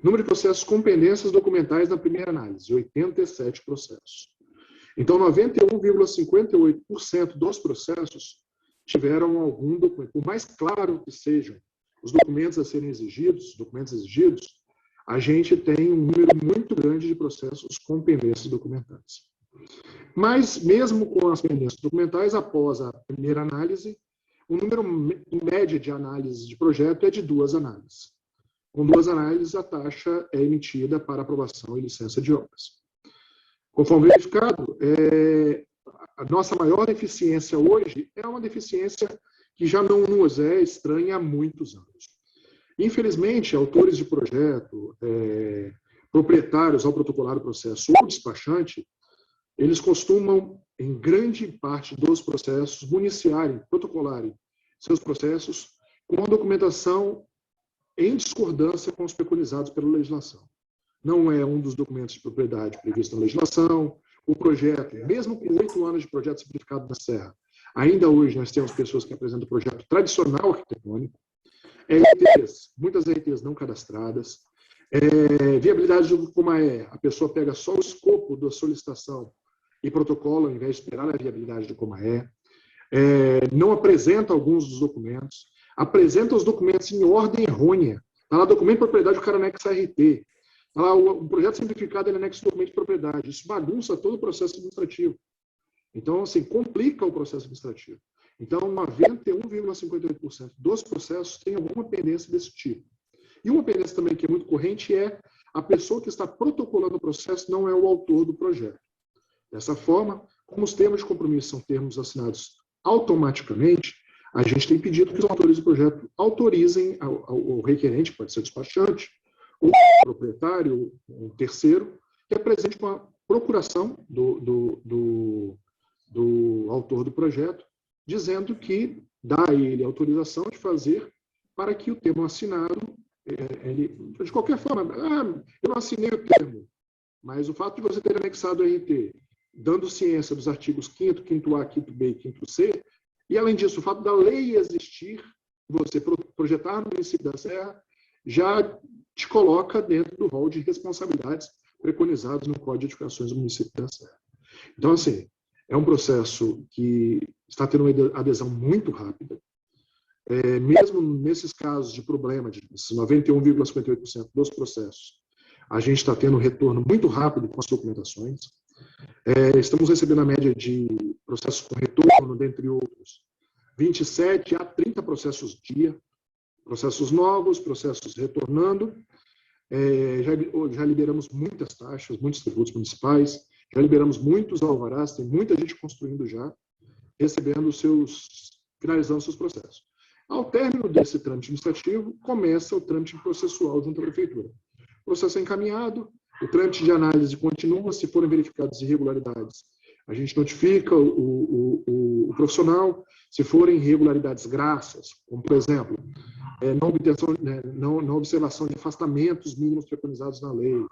Número de processos com pendências documentais na primeira análise, 87 processos. Então, 91,58% dos processos tiveram algum documento. Por mais claro que sejam os documentos a serem exigidos, a gente tem um número muito grande de processos com pendências documentais. Mas, mesmo com as pendências documentais, após a primeira análise, o número médio de análises de projeto é de 2 análises. Com 2 análises, a taxa é emitida para aprovação e licença de obras. Conforme verificado, a nossa maior deficiência hoje é uma deficiência que já não nos é estranha há muitos anos. Infelizmente, autores de projeto, proprietários ao protocolar o processo ou despachante, eles costumam, em grande parte dos processos, protocolarem seus processos com a documentação em discordância com os preconizados pela legislação. Não é um dos documentos de propriedade previsto na legislação. O projeto, mesmo com 8 anos de projeto simplificado na Serra, ainda hoje nós temos pessoas que apresentam o projeto tradicional arquitetônico, RTs, muitas RTs não cadastradas, viabilidade do Comaé, a pessoa pega só o escopo da solicitação e protocola, ao invés de esperar a viabilidade do Comaé, não apresenta alguns dos documentos, apresenta os documentos em ordem errônea. Está lá documento de propriedade, o cara anexa RT. Está lá o projeto simplificado, ele anexa o documento de propriedade. Isso bagunça todo o processo administrativo. Então, assim, complica o processo administrativo. Então, 91,58% dos processos têm alguma pendência desse tipo. E uma pendência também que é muito corrente é a pessoa que está protocolando o processo não é o autor do projeto. Dessa forma, como os termos de compromisso são termos assinados automaticamente, a gente tem pedido que os autores do projeto autorizem ao requerente, pode ser o despachante, o proprietário, um terceiro, que apresente uma procuração do autor do projeto, dizendo que dá a ele autorização de fazer para que o termo assinado, de qualquer forma, eu não assinei o termo, mas o fato de você ter anexado o RT, dando ciência dos artigos 5º, 5º A, 5º B e 5º C, e além disso, o fato da lei existir, você projetar no município da Serra, já te coloca dentro do rol de responsabilidades preconizados no Código de Edificações do município da Serra. Então, assim, é um processo que está tendo uma adesão muito rápida. Mesmo nesses casos de problema, de 91,58% dos processos, a gente está tendo um retorno muito rápido com as documentações. Estamos recebendo a média de processos com retorno, dentre outros, 27 a 30 processos dia, processos novos, processos retornando. Já liberamos muitas taxas, muitos tributos municipais, já liberamos muitos alvarás, tem muita gente construindo já, finalizando seus processos. Ao término desse trâmite administrativo, começa o trâmite processual junto à prefeitura. O processo é encaminhado, o trâmite de análise continua, se forem verificadas irregularidades, a gente notifica o profissional se forem irregularidades grassas, como, por exemplo, não observação de afastamentos mínimos preconizados na lei,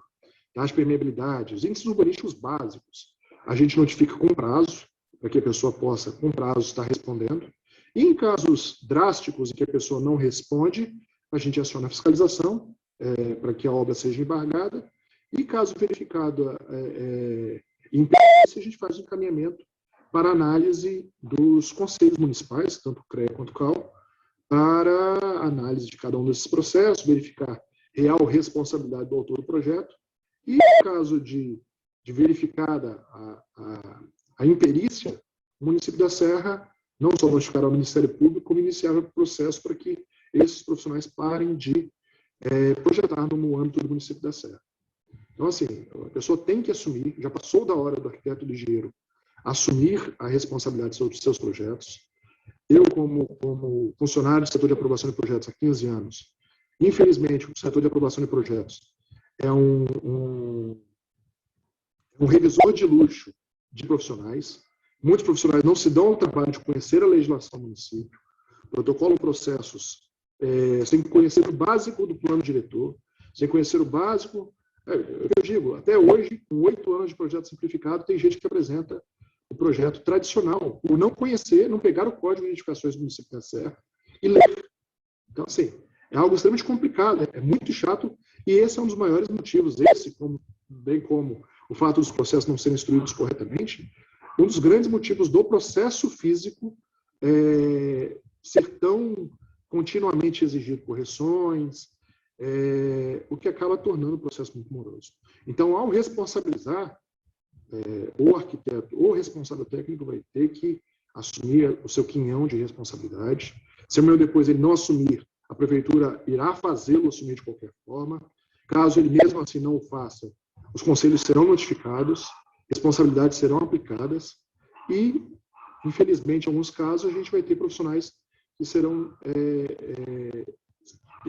taxa de permeabilidade, os índices urbanísticos básicos. A gente notifica com prazo, para que a pessoa possa, com prazo, estar respondendo. E em casos drásticos em que a pessoa não responde, a gente aciona a fiscalização para que a obra seja embargada. E caso verificado impedência, a gente faz o encaminhamento para análise dos conselhos municipais, tanto o CREA quanto o CAL, para análise de cada um desses processos, verificar real responsabilidade do autor do projeto. E no caso de verificada a imperícia, o município da Serra não só notificará ao Ministério Público, como iniciar o processo para que esses profissionais parem de projetar no âmbito do município da Serra. Então, assim, a pessoa tem que assumir, já passou da hora do arquiteto do engenheiro assumir a responsabilidade sobre os seus projetos. Eu, como funcionário do setor de aprovação de projetos há 15 anos, infelizmente, o setor de aprovação de projetos é um revisor de luxo de profissionais. Muitos profissionais não se dão ao trabalho de conhecer a legislação do município, protocolo, processos, sem conhecer o básico do plano diretor, sem conhecer o básico. Eu digo, até hoje, com 8 anos de projeto simplificado, tem gente que apresenta o projeto tradicional, por não conhecer, não pegar o código de edificações do município da Serra e ler. Então, assim, é algo extremamente complicado, é muito chato, e esse é um dos maiores motivos, bem como o fato dos processos não serem instruídos corretamente, um dos grandes motivos do processo físico ser tão continuamente exigido correções, o que acaba tornando o processo muito moroso. Então, ao responsabilizar, o arquiteto ou o responsável técnico vai ter que assumir o seu quinhão de responsabilidade. Se amanhã depois ele não assumir, a prefeitura irá fazê-lo assumir de qualquer forma. Caso ele mesmo assim não o faça, os conselhos serão notificados, responsabilidades serão aplicadas e, infelizmente, em alguns casos, a gente vai ter profissionais que serão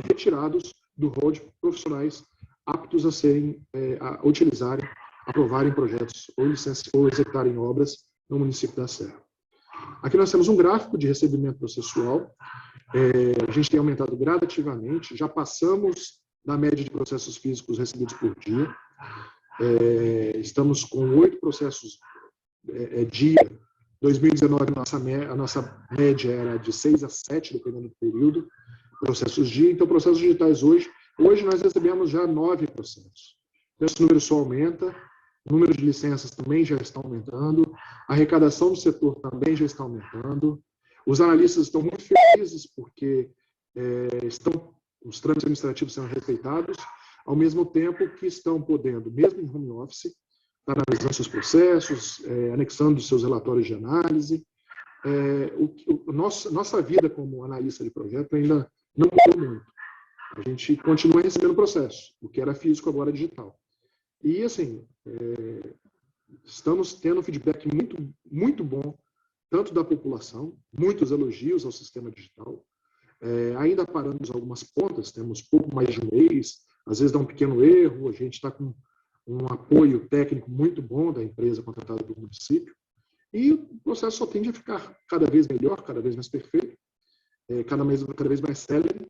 retirados do rol de profissionais aptos a serem, a utilizarem, aprovarem projetos ou executarem obras no município da Serra. Aqui nós temos um gráfico de recebimento processual. A gente tem aumentado gradativamente, já passamos da média de processos físicos recebidos por dia. Estamos com 8 processos dia. 2019, a nossa média era de 6 a 7, dependendo do período, processos dia. Então, processos digitais hoje nós recebemos já 9 processos. Esse número só aumenta, o número de licenças também já está aumentando, a arrecadação do setor também já está aumentando. Os analistas estão muito felizes porque os trâmites administrativos sendo respeitados, ao mesmo tempo que estão podendo, mesmo em home office, analisando seus processos, anexando seus relatórios de análise. Nossa vida como analista de projeto ainda não mudou muito. A gente continua recebendo processo, o que era físico agora é digital. E, assim, estamos tendo um feedback muito, muito bom, tanto da população, muitos elogios ao sistema digital. Ainda paramos algumas pontas, temos pouco mais de um mês, às vezes dá um pequeno erro, a gente está com um apoio técnico muito bom da empresa contratada do município, e o processo só tende a ficar cada vez melhor, cada vez mais perfeito, cada vez mais célere.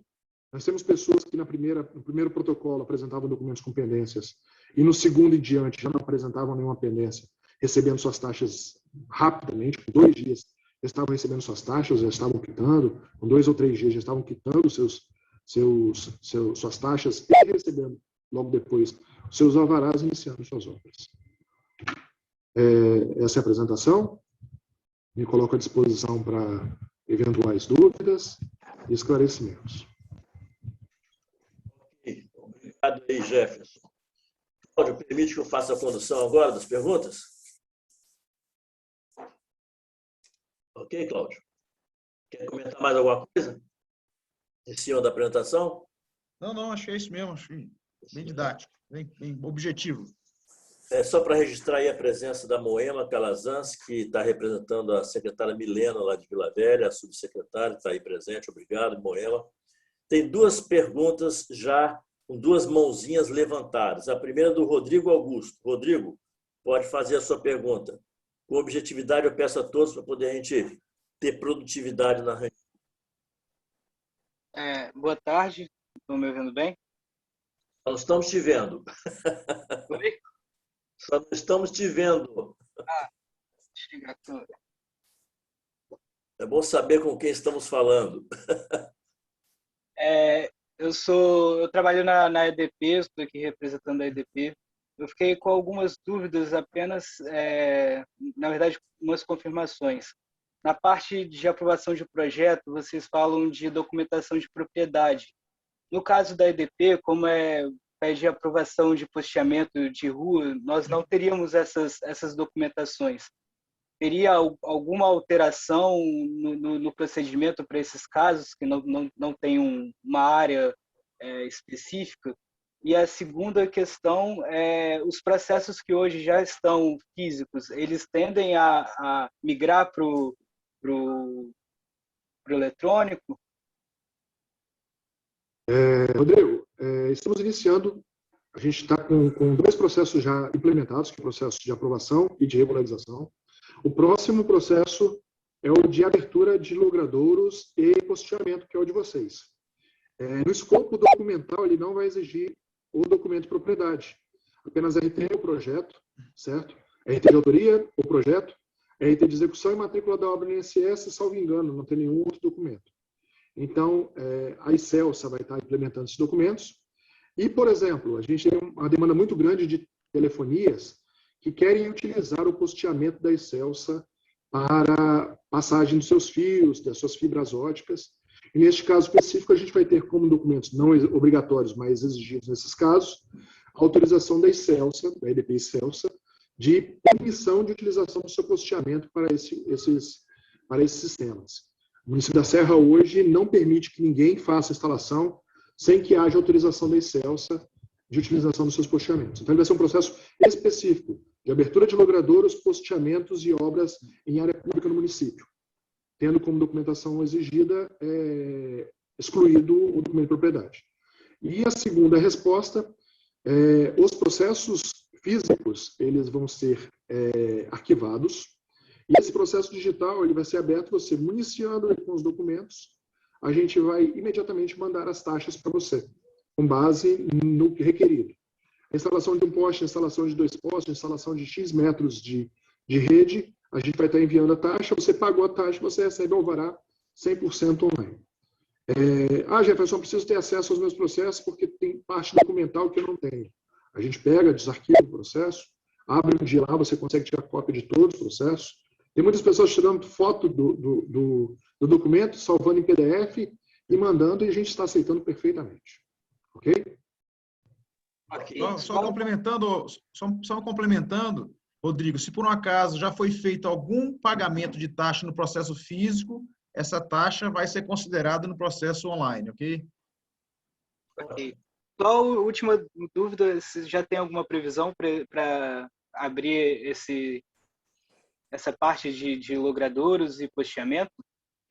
Nós temos pessoas que no primeiro protocolo apresentavam documentos com pendências e no segundo em diante já não apresentavam nenhuma pendência, recebendo suas taxas rapidamente, com 2 dias já estavam recebendo suas taxas, já estavam quitando, com 2 ou 3 dias já estavam quitando suas taxas e recebendo logo depois seus alvarás, iniciando suas obras. Essa é a apresentação. Me coloco à disposição para eventuais dúvidas e esclarecimentos. Obrigado aí, Jefferson. Cláudio, permite que eu faça a condução agora das perguntas? Ok, Cláudio? Quer comentar mais alguma coisa em cima da apresentação? Não, achei isso mesmo, achei bem didático, bem objetivo. Só para registrar aí a presença da Moema Calazans, que está representando a secretária Milena lá de Vila Velha, a subsecretária, está aí presente. Obrigado, Moema. Tem 2 perguntas já com 2 mãozinhas levantadas. A primeira é do Rodrigo Augusto. Rodrigo, pode fazer a sua pergunta. Com objetividade, eu peço a todos para poder a gente ter produtividade na reunião. Boa tarde, estão me ouvindo bem? Nós estamos te vendo. Oi? Só não estamos te vendo. Deixa eu ligar a câmera. É bom saber com quem estamos falando. Eu trabalho na EDP, estou aqui representando a EDP. Eu fiquei com algumas dúvidas apenas, na verdade, umas confirmações. Na parte de aprovação de projeto, vocês falam de documentação de propriedade. No caso da EDP, como pede aprovação de posteamento de rua, nós não teríamos essas documentações. Teria alguma alteração no procedimento para esses casos, que não tem uma área específica? E a segunda questão é os processos que hoje já estão físicos, eles tendem a migrar para o eletrônico? Rodrigo, estamos iniciando, a gente está com 2 processos já implementados, que é o processo de aprovação e de regularização. O próximo processo é o de abertura de logradouros e posteamento, que é o de vocês. No escopo documental, ele não vai exigir o documento de propriedade, apenas RT, o projeto, certo? RT de autoria, o projeto, RT de execução e matrícula da obra no INSS, salvo engano, não tem nenhum outro documento. Então, a ICELSA vai estar implementando esses documentos. E, por exemplo, a gente tem uma demanda muito grande de telefonias que querem utilizar o posteamento da ICELSA para passagem dos seus fios, das suas fibras óticas. E, neste caso específico, a gente vai ter como documentos não obrigatórios, mas exigidos nesses casos, a autorização da ICELSA, da EDP ICELSA, de permissão de utilização do seu posteamento para esses sistemas. O município da Serra hoje não permite que ninguém faça instalação sem que haja autorização da ICELSA de utilização dos seus posteamentos. Então, ele vai ser um processo específico de abertura de logradouros, posteamentos e obras em área pública no município, tendo como documentação exigida excluído o documento de propriedade. E a segunda resposta, os processos físicos, eles vão ser arquivados. E esse processo digital ele vai ser aberto, você municiando com os documentos, a gente vai imediatamente mandar as taxas para você, com base no requerido. A instalação de um poste, a instalação de 2 postes, a instalação de X metros de rede, a gente vai estar enviando a taxa, você pagou a taxa, você recebe o alvará 100% online. Jefferson, eu preciso ter acesso aos meus processos porque tem parte documental que eu não tenho. A gente pega, desarquiva o processo, abre um dia lá, você consegue tirar cópia de todos os processos. Tem muitas pessoas tirando foto do documento, salvando em PDF e mandando, e a gente está aceitando perfeitamente. Ok? Só complementando, Rodrigo, se por um acaso já foi feito algum pagamento de taxa no processo físico, essa taxa vai ser considerada no processo online, ok? Ok. Só a última dúvida, se já tem alguma previsão para abrir essa parte de logradouros e posteamento?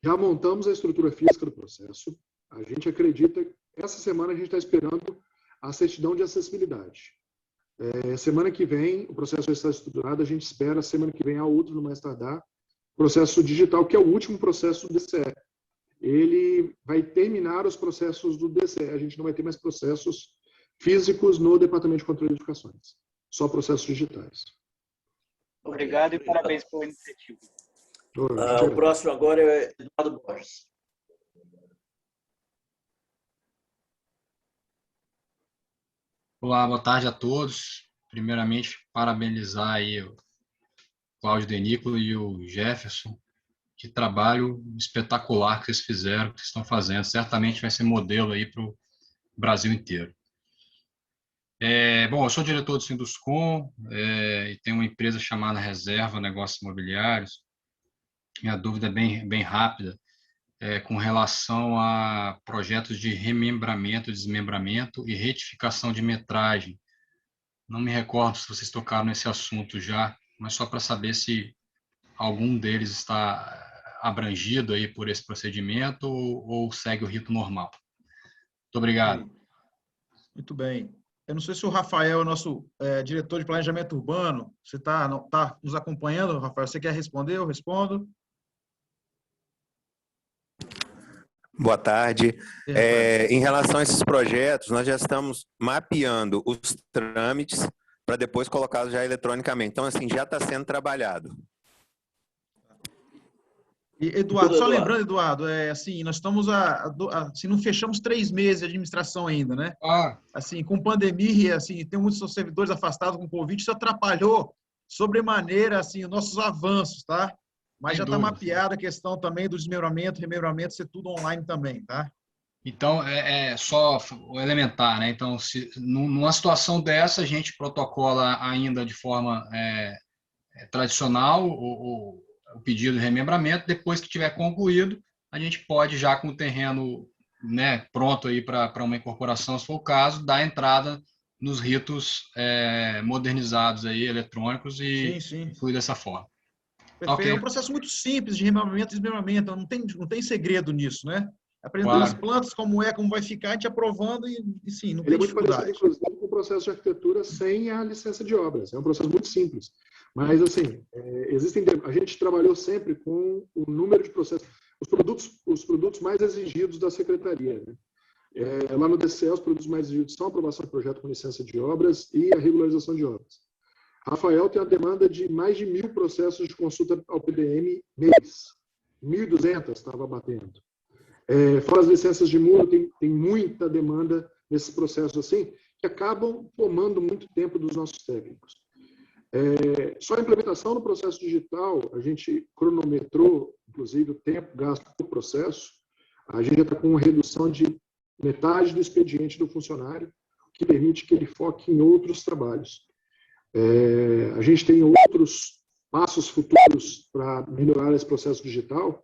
Já montamos a estrutura física do processo. A gente acredita que essa semana a gente está esperando a certidão de acessibilidade. Semana que vem o processo vai estar estruturado, a gente espera semana que vem a outra, no mais tardar, processo digital, que é o último processo do DCE. Ele vai terminar os processos do DCE, a gente não vai ter mais processos físicos no Departamento de Controle de Edificações, só processos digitais. Obrigado e parabéns pela iniciativa. O próximo agora é Eduardo Borges. Olá, boa tarde a todos. Primeiramente, parabenizar aí o Cláudio Denícolo e o Jefferson. Que trabalho espetacular que vocês fizeram, que vocês estão fazendo. Certamente vai ser modelo aí para o Brasil inteiro. Bom, eu sou diretor do Sinduscom e tenho uma empresa chamada Reserva Negócios Imobiliários. Minha dúvida é bem rápida, com relação a projetos de remembramento, desmembramento e retificação de metragem. Não me recordo se vocês tocaram nesse assunto já, mas só para saber se algum deles está abrangido aí por esse procedimento ou segue o rito normal. Muito obrigado. Muito bem. Eu não sei se o Rafael é nosso diretor de planejamento urbano. Você está nos acompanhando, Rafael? Você quer responder? Eu respondo. Boa tarde. Em relação a esses projetos, nós já estamos mapeando os trâmites para depois colocá-los já eletronicamente. Então, assim, já está sendo trabalhado. E, Eduardo, só lembrando, Eduardo, assim, nós estamos assim, não fechamos 3 meses de administração ainda, né? Assim, com pandemia, assim, tem muitos servidores afastados com Covid, isso atrapalhou sobremaneira, assim, os nossos avanços, tá? Mas já está mapeada a questão também do desmembramento, remembramento, ser tudo online também, tá? Então, só o elementar, né? Então, numa situação dessa, a gente protocola ainda de forma tradicional o pedido de remembramento. Depois que tiver concluído, a gente pode, já com o terreno, né, pronto aí para uma incorporação, se for o caso, dar entrada nos ritos modernizados aí, eletrônicos, e fluir dessa forma. Perfeito. Okay. É um processo muito simples de remembramento e desmembramento, não tem segredo nisso, né? Apresentando as plantas, como vai ficar, a gente aprovando e sim, não tem dificuldade. Ele é muito parecido, inclusive, com o processo de arquitetura sem a licença de obras. É um processo muito simples. Mas, assim, a gente trabalhou sempre com o número de processos, os produtos mais exigidos da Secretaria, né? Lá no DCE, os produtos mais exigidos são a aprovação de projeto com licença de obras e a regularização de obras. Rafael tem a demanda de mais de 1.000 processos de consulta ao PDM mês. 1.200 estava batendo. Fora as licenças de muro, tem muita demanda nesses processos assim, que acabam tomando muito tempo dos nossos técnicos. Só a implementação do processo digital, a gente cronometrou, inclusive, o tempo gasto por processo. A gente já está com uma redução de metade do expediente do funcionário, o que permite que ele foque em outros trabalhos. A gente tem outros passos futuros para melhorar esse processo digital,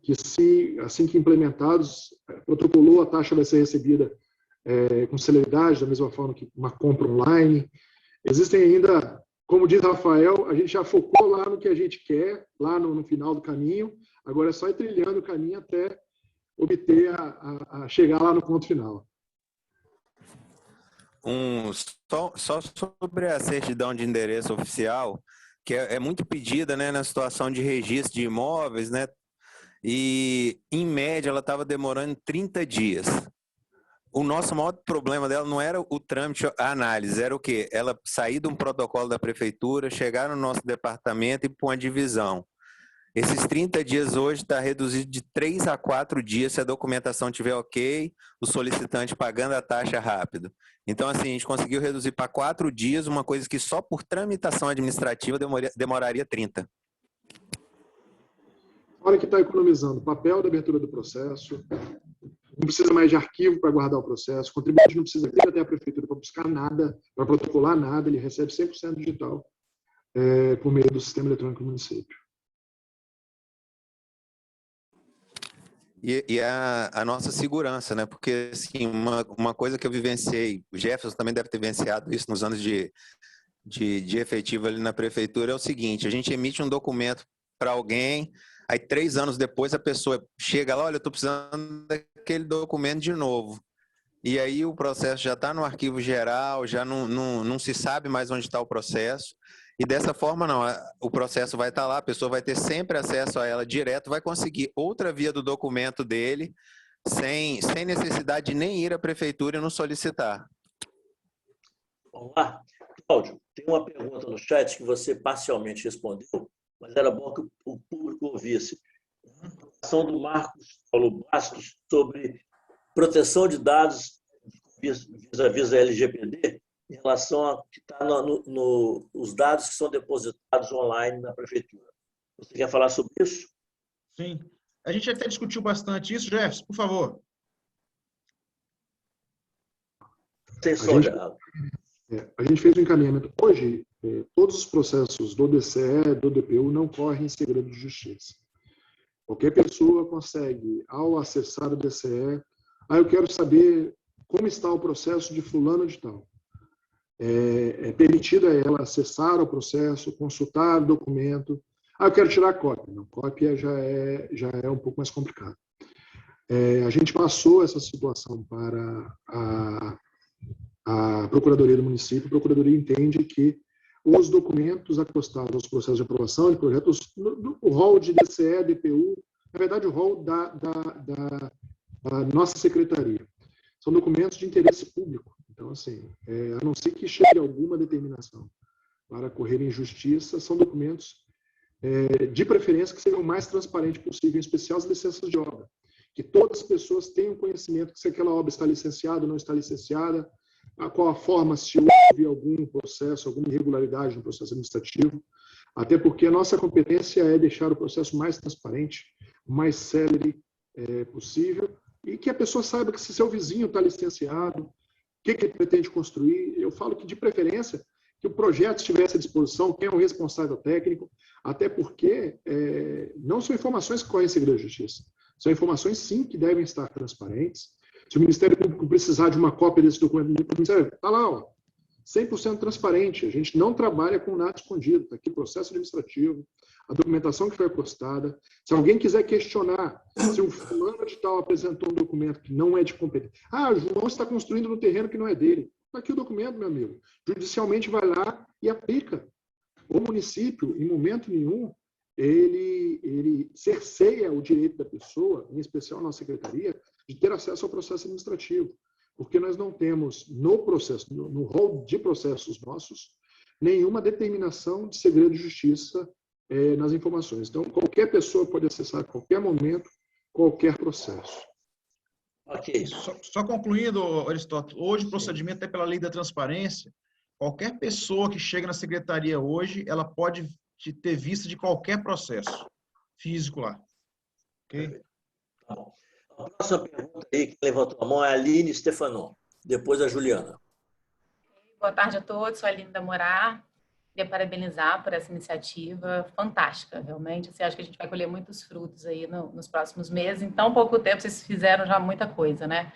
que, assim que implementados, protocolou, a taxa vai ser recebida com celeridade, da mesma forma que uma compra online. Existem ainda, como diz Rafael, a gente já focou lá no que a gente quer, lá no final do caminho, agora é só ir trilhando o caminho até obter a chegar lá no ponto final. Só sobre a certidão de endereço oficial, que é muito pedida, né, na situação de registro de imóveis, né? E, em média, ela estava demorando 30 dias. O nosso maior problema dela não era o trâmite, a análise, era o quê? Ela sair de um protocolo da prefeitura, chegar no nosso departamento e pôr uma divisão. Esses 30 dias hoje está reduzido de 3 a 4 dias se a documentação estiver ok, o solicitante pagando a taxa rápido. Então, assim, a gente conseguiu reduzir para 4 dias, uma coisa que só por tramitação administrativa demoraria 30. Olha que está economizando papel da abertura do processo, não precisa mais de arquivo para guardar o processo, o contribuinte não precisa ir até a prefeitura para buscar nada, para protocolar nada, ele recebe 100% digital por meio do sistema eletrônico do município. E a nossa segurança, né? Porque, assim, uma coisa que eu vivenciei, o Jefferson também deve ter vivenciado isso nos anos de efetivo ali na prefeitura, é o seguinte: a gente emite um documento para alguém, aí 3 anos depois a pessoa chega lá, olha, eu estou precisando daquele documento de novo. E aí o processo já está no arquivo geral, já não se sabe mais onde está o processo. E dessa forma, não, o processo vai estar lá, a pessoa vai ter sempre acesso a ela direto, vai conseguir outra via do documento dele, sem necessidade de nem ir à prefeitura e não solicitar. Vamos lá. Cláudio, tem uma pergunta no chat que você parcialmente respondeu, mas era bom que o público ouvisse. A ação do Marcos Paulo Bastos sobre proteção de dados vis-à-vis a LGPD, em relação a que está os dados que são depositados online na prefeitura. Você quer falar sobre isso? Sim. A gente até discutiu bastante isso, Jefferson, por favor. A gente fez um encaminhamento. Hoje, todos os processos do DCE, do DPU, não correm em segredo de justiça. Qualquer pessoa consegue, ao acessar o DCE, eu quero saber como está o processo de fulano de tal. É permitido a ela acessar o processo, consultar o documento. Eu quero tirar a cópia. Não, cópia já é um pouco mais complicado. A gente passou essa situação para a Procuradoria do município, a Procuradoria entende que os documentos acostados aos processos de aprovação de projetos, o rol de DCE, DPU, na verdade, o rol da nossa secretaria, são documentos de interesse público. Então, assim, a não ser que chegue alguma determinação para correr em justiça, são documentos de preferência que sejam o mais transparente possível, em especial as licenças de obra. Que todas as pessoas tenham conhecimento se aquela obra está licenciada ou não está licenciada, a qual a forma, se houve algum processo, alguma irregularidade no processo administrativo, até porque a nossa competência é deixar o processo mais transparente, o mais célere possível, e que a pessoa saiba que se seu vizinho está licenciado, o que ele pretende construir. Eu falo que, de preferência, que o projeto estivesse à disposição, quem é o responsável técnico, até porque não são informações que correm em segredo de justiça. São informações, sim, que devem estar transparentes. Se o Ministério Público precisar de uma cópia desse documento, o Ministério está lá, ó, 100% transparente. A gente não trabalha com nada escondido. Está aqui o processo administrativo, a documentação que foi apostada. Se alguém quiser questionar se o fulano de tal apresentou um documento que não é de competência. Ah, o João está construindo no terreno que não é dele. Está aqui o documento, meu amigo. Judicialmente vai lá e aplica. O município, em momento nenhum, ele cerceia o direito da pessoa, em especial a nossa secretaria, de ter acesso ao processo administrativo. Porque nós não temos no processo, no rol de processos nossos, nenhuma determinação de segredo de justiça nas informações. Então, qualquer pessoa pode acessar a qualquer momento, qualquer processo. Ok. Só concluindo, Aristóteles, hoje o procedimento é pela lei da transparência. Qualquer pessoa que chega na secretaria hoje, ela pode ter vista de qualquer processo físico lá. Ok? Tá bom. A próxima pergunta aí que levantou a mão é a Aline Stefanon, depois a Juliana. Boa tarde a todos, sou a Aline da Morar. Queria parabenizar por essa iniciativa fantástica, realmente. Assim, acho que a gente vai colher muitos frutos aí nos próximos meses. Em tão pouco tempo, vocês fizeram já muita coisa, né?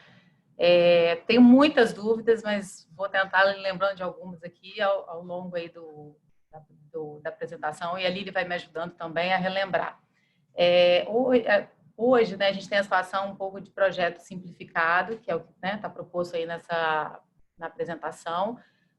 Tenho muitas dúvidas, mas vou tentar lembrando de algumas aqui ao longo aí da apresentação, e a Lili vai me ajudando também a relembrar. Hoje, né, a gente tem a situação um pouco de projeto simplificado, que é o que está proposto aí na apresentação,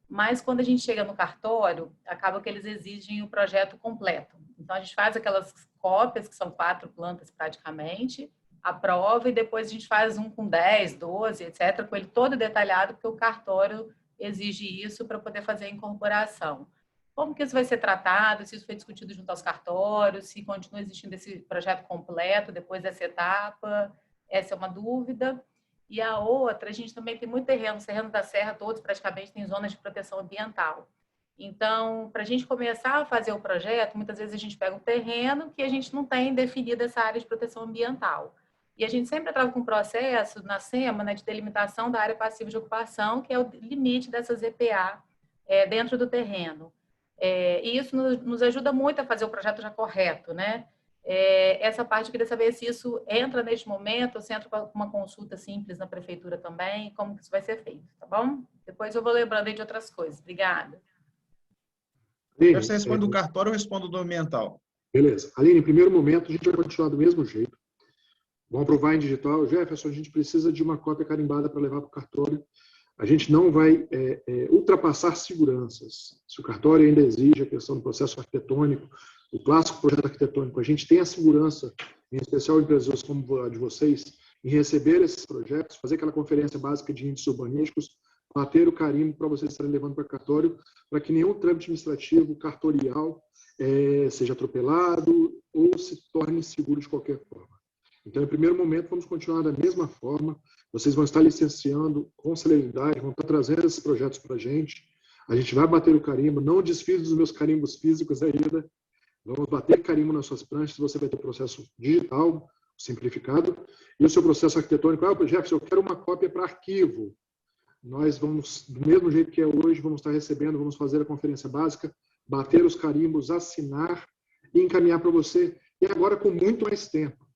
mas quando a gente chega no cartório, acaba que eles exigem o projeto completo. Então, a gente faz aquelas cópias, que são 4 plantas praticamente, aprova e depois a gente faz um com 10, 12, etc., com ele todo detalhado, porque o cartório exige isso para poder fazer a incorporação. Como que isso vai ser tratado, se isso foi discutido junto aos cartórios, se continua existindo esse projeto completo depois dessa etapa, essa é uma dúvida. E a outra, a gente também tem muito terreno, os terrenos da Serra todos praticamente têm zonas de proteção ambiental. Então, para a gente começar a fazer o projeto, muitas vezes a gente pega um terreno que a gente não tem definida essa área de proteção ambiental. E a gente sempre trava com um processo na SEMA, né, de delimitação da área passiva de ocupação, que é o limite dessas EPA dentro do terreno. E isso nos ajuda muito a fazer o projeto já correto, né? Essa parte eu queria saber se isso entra neste momento, ou se entra com uma consulta simples na prefeitura também, como que isso vai ser feito, tá bom? Depois eu vou lembrando aí de outras coisas. Obrigada. Aline, você responde do cartório ou respondo do ambiental? Beleza. Aline, em primeiro momento, a gente vai continuar do mesmo jeito. Vamos aprovar em digital. Jefferson, a gente precisa de uma cópia carimbada para levar para o cartório. A gente não vai ultrapassar seguranças. Se o cartório ainda exige a questão do processo arquitetônico, o clássico projeto arquitetônico, a gente tem a segurança, em especial empresas como a de vocês, em receber esses projetos, fazer aquela conferência básica de índices urbanísticos, bater o carimbo para vocês estarem levando para o cartório, para que nenhum trâmite administrativo cartorial seja atropelado ou se torne inseguro de qualquer forma. Então, em primeiro momento, vamos continuar da mesma forma. Vocês vão estar licenciando com celeridade, vão estar trazendo esses projetos para a gente vai bater o carimbo, não desfiz dos meus carimbos físicos ainda, vamos bater carimbo nas suas pranchas, você vai ter o processo digital, simplificado, e o seu processo arquitetônico, Jefferson, eu quero uma cópia para arquivo. Nós vamos, do mesmo jeito que é hoje, vamos estar recebendo, vamos fazer a conferência básica, bater os carimbos, assinar e encaminhar para você, e agora com muito mais tempo.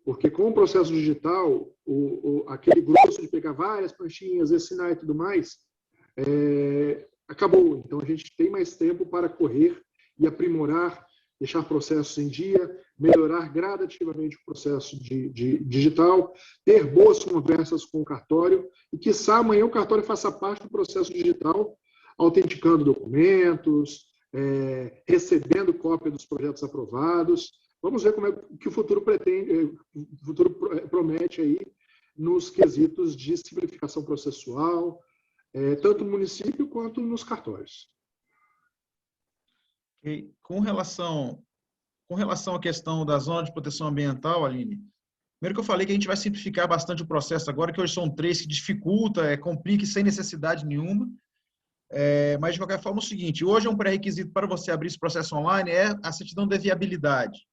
Porque com o processo digital, aquele grosso de pegar várias pranchinhas, assinar e tudo mais, acabou. Então, a gente tem mais tempo para correr e aprimorar deixar processos em dia, melhorar gradativamente o processo de digital, ter boas conversas com o cartório e, quiçá, amanhã o cartório faça parte do processo digital, autenticando documentos, recebendo cópia dos projetos aprovados. Vamos ver como é que o futuro promete aí nos quesitos de simplificação processual, tanto no município quanto nos cartórios. Okay. Com relação à questão da zona de proteção ambiental, Aline, primeiro que eu falei que a gente vai simplificar bastante o processo agora, que hoje são 3 que dificulta, complica sem necessidade nenhuma. Mas, de qualquer forma, é o seguinte, hoje é um pré-requisito para você abrir esse processo online é a certidão de viabilidade.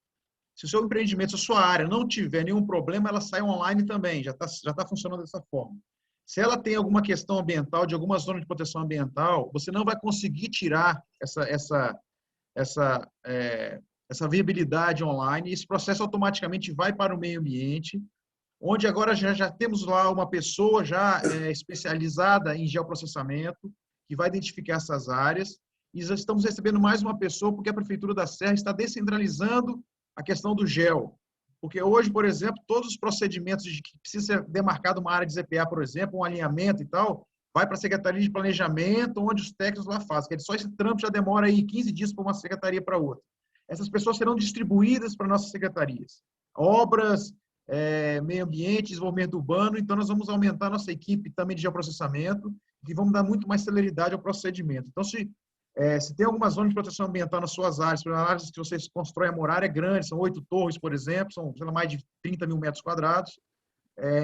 Se o seu empreendimento, se a sua área não tiver nenhum problema, ela sai online também, já tá funcionando dessa forma. Se ela tem alguma questão ambiental, de alguma zona de proteção ambiental, você não vai conseguir tirar essa viabilidade online, e esse processo automaticamente vai para o meio ambiente, onde agora já temos lá uma pessoa já especializada em geoprocessamento, que vai identificar essas áreas, e já estamos recebendo mais uma pessoa, porque a Prefeitura da Serra está descentralizando a questão do gel. Porque hoje, por exemplo, todos os procedimentos de que precisa ser demarcado uma área de ZPA, por exemplo, um alinhamento e tal, vai para a Secretaria de Planejamento, onde os técnicos lá fazem. Só esse trampo já demora aí 15 dias para uma secretaria para outra. Essas pessoas serão distribuídas para nossas secretarias. Obras, meio ambiente, desenvolvimento urbano, então nós vamos aumentar a nossa equipe também de geoprocessamento e vamos dar muito mais celeridade ao procedimento. Então, se tem alguma zona de proteção ambiental nas suas áreas, por áreas que vocês constroem a morar é grande, são 8 torres, por exemplo, são mais de 30 mil metros quadrados.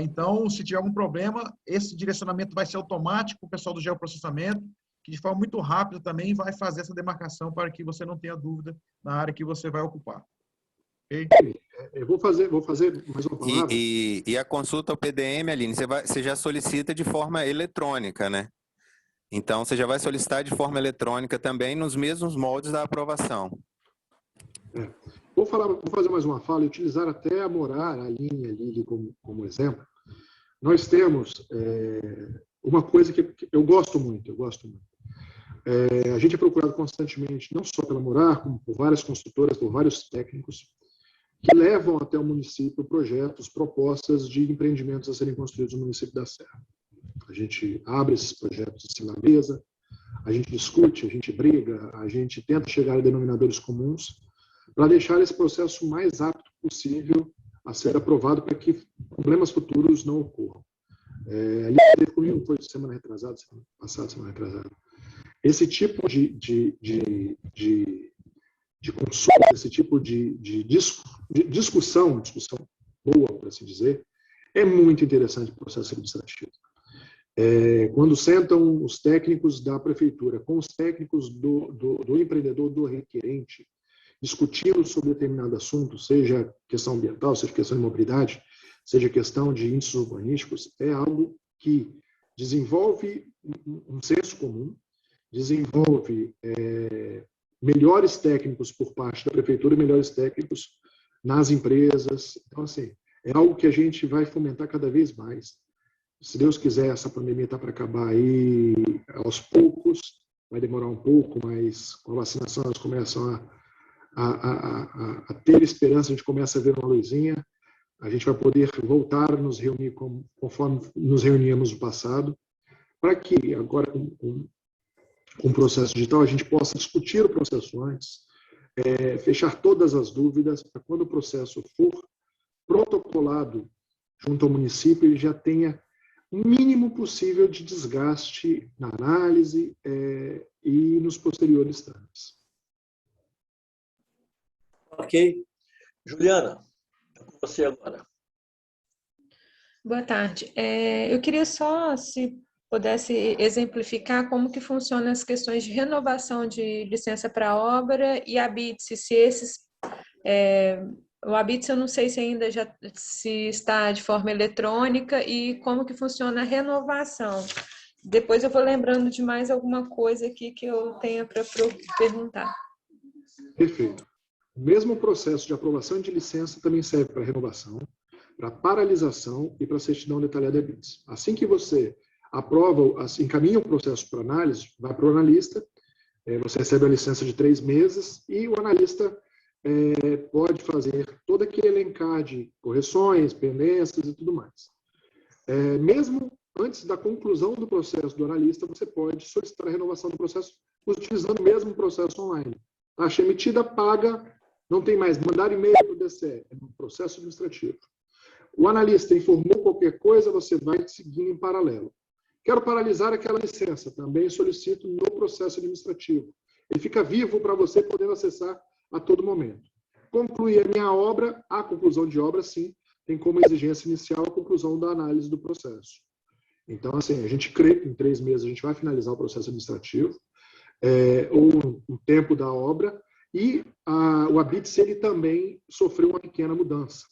Então, se tiver algum problema, esse direcionamento vai ser automático para o pessoal do geoprocessamento, que de forma muito rápida também vai fazer essa demarcação para que você não tenha dúvida na área que você vai ocupar. Okay? Eu vou fazer mais uma palavra. E a consulta ao PDM, Aline, você já solicita de forma eletrônica, né? Então, você já vai solicitar de forma eletrônica também nos mesmos moldes da aprovação. Vou fazer mais uma fala e utilizar até a Morar, a linha ali como exemplo. Nós temos uma coisa que eu gosto muito. A gente é procurado constantemente, não só pela Morar, como por várias construtoras, por vários técnicos, que levam até o município projetos, propostas de empreendimentos a serem construídos no município da Serra. A gente abre esses projetos em cima da mesa, a gente discute, a gente briga, a gente tenta chegar a denominadores comuns para deixar esse processo o mais apto possível a ser aprovado para que problemas futuros não ocorram. Ali esteve comigo, foi semana passada. Esse tipo de consulta, esse tipo de discussão boa, por assim dizer, é muito interessante para o processo administrativo. Quando sentam os técnicos da prefeitura com os técnicos do empreendedor, do requerente, discutindo sobre determinado assunto, seja questão ambiental, seja questão de mobilidade, seja questão de índices urbanísticos, é algo que desenvolve um senso comum, desenvolve melhores técnicos por parte da prefeitura e melhores técnicos nas empresas. Então, assim, é algo que a gente vai fomentar cada vez mais. Se Deus quiser, essa pandemia está para acabar aí aos poucos, vai demorar um pouco, mas com a vacinação elas começam a ter esperança, a gente começa a ver uma luzinha, a gente vai poder voltar a nos reunir conforme nos reuníamos no passado, para que agora com o processo digital a gente possa discutir o processo antes, fechar todas as dúvidas, para quando o processo for protocolado junto ao município, ele já tenha o mínimo possível de desgaste na análise e nos posteriores trâmites. Ok. Juliana, é com você agora. Boa tarde. Eu queria só, se pudesse exemplificar como que funcionam as questões de renovação de licença para obra e habite-se, se esses... o habite-se eu não sei se ainda se está de forma eletrônica e como que funciona a renovação. Depois eu vou lembrando de mais alguma coisa aqui que eu tenha para perguntar. Perfeito. O mesmo processo de aprovação de licença também serve para renovação, para paralisação e para certidão detalhada de habites. Assim que você aprova, encaminha o processo para análise, vai para o analista, você recebe a licença de 3 meses e o analista pode fazer todo aquele elencar de correções, pendências e tudo mais. Mesmo antes da conclusão do processo do analista, você pode solicitar a renovação do processo utilizando o mesmo processo online. Taxa emitida, paga, não tem mais mandar e-mail para o DCE, é um processo administrativo. O analista informou qualquer coisa, você vai seguindo em paralelo. Quero paralisar aquela licença, também solicito no processo administrativo. Ele fica vivo para você, podendo acessar a todo momento. Concluir a minha obra, a conclusão de obra, sim, tem como exigência inicial a conclusão da análise do processo. Então, assim, a gente crê que em 3 meses a gente vai finalizar o processo administrativo, ou o tempo da obra, e o ABITS, ele também sofreu uma pequena mudança.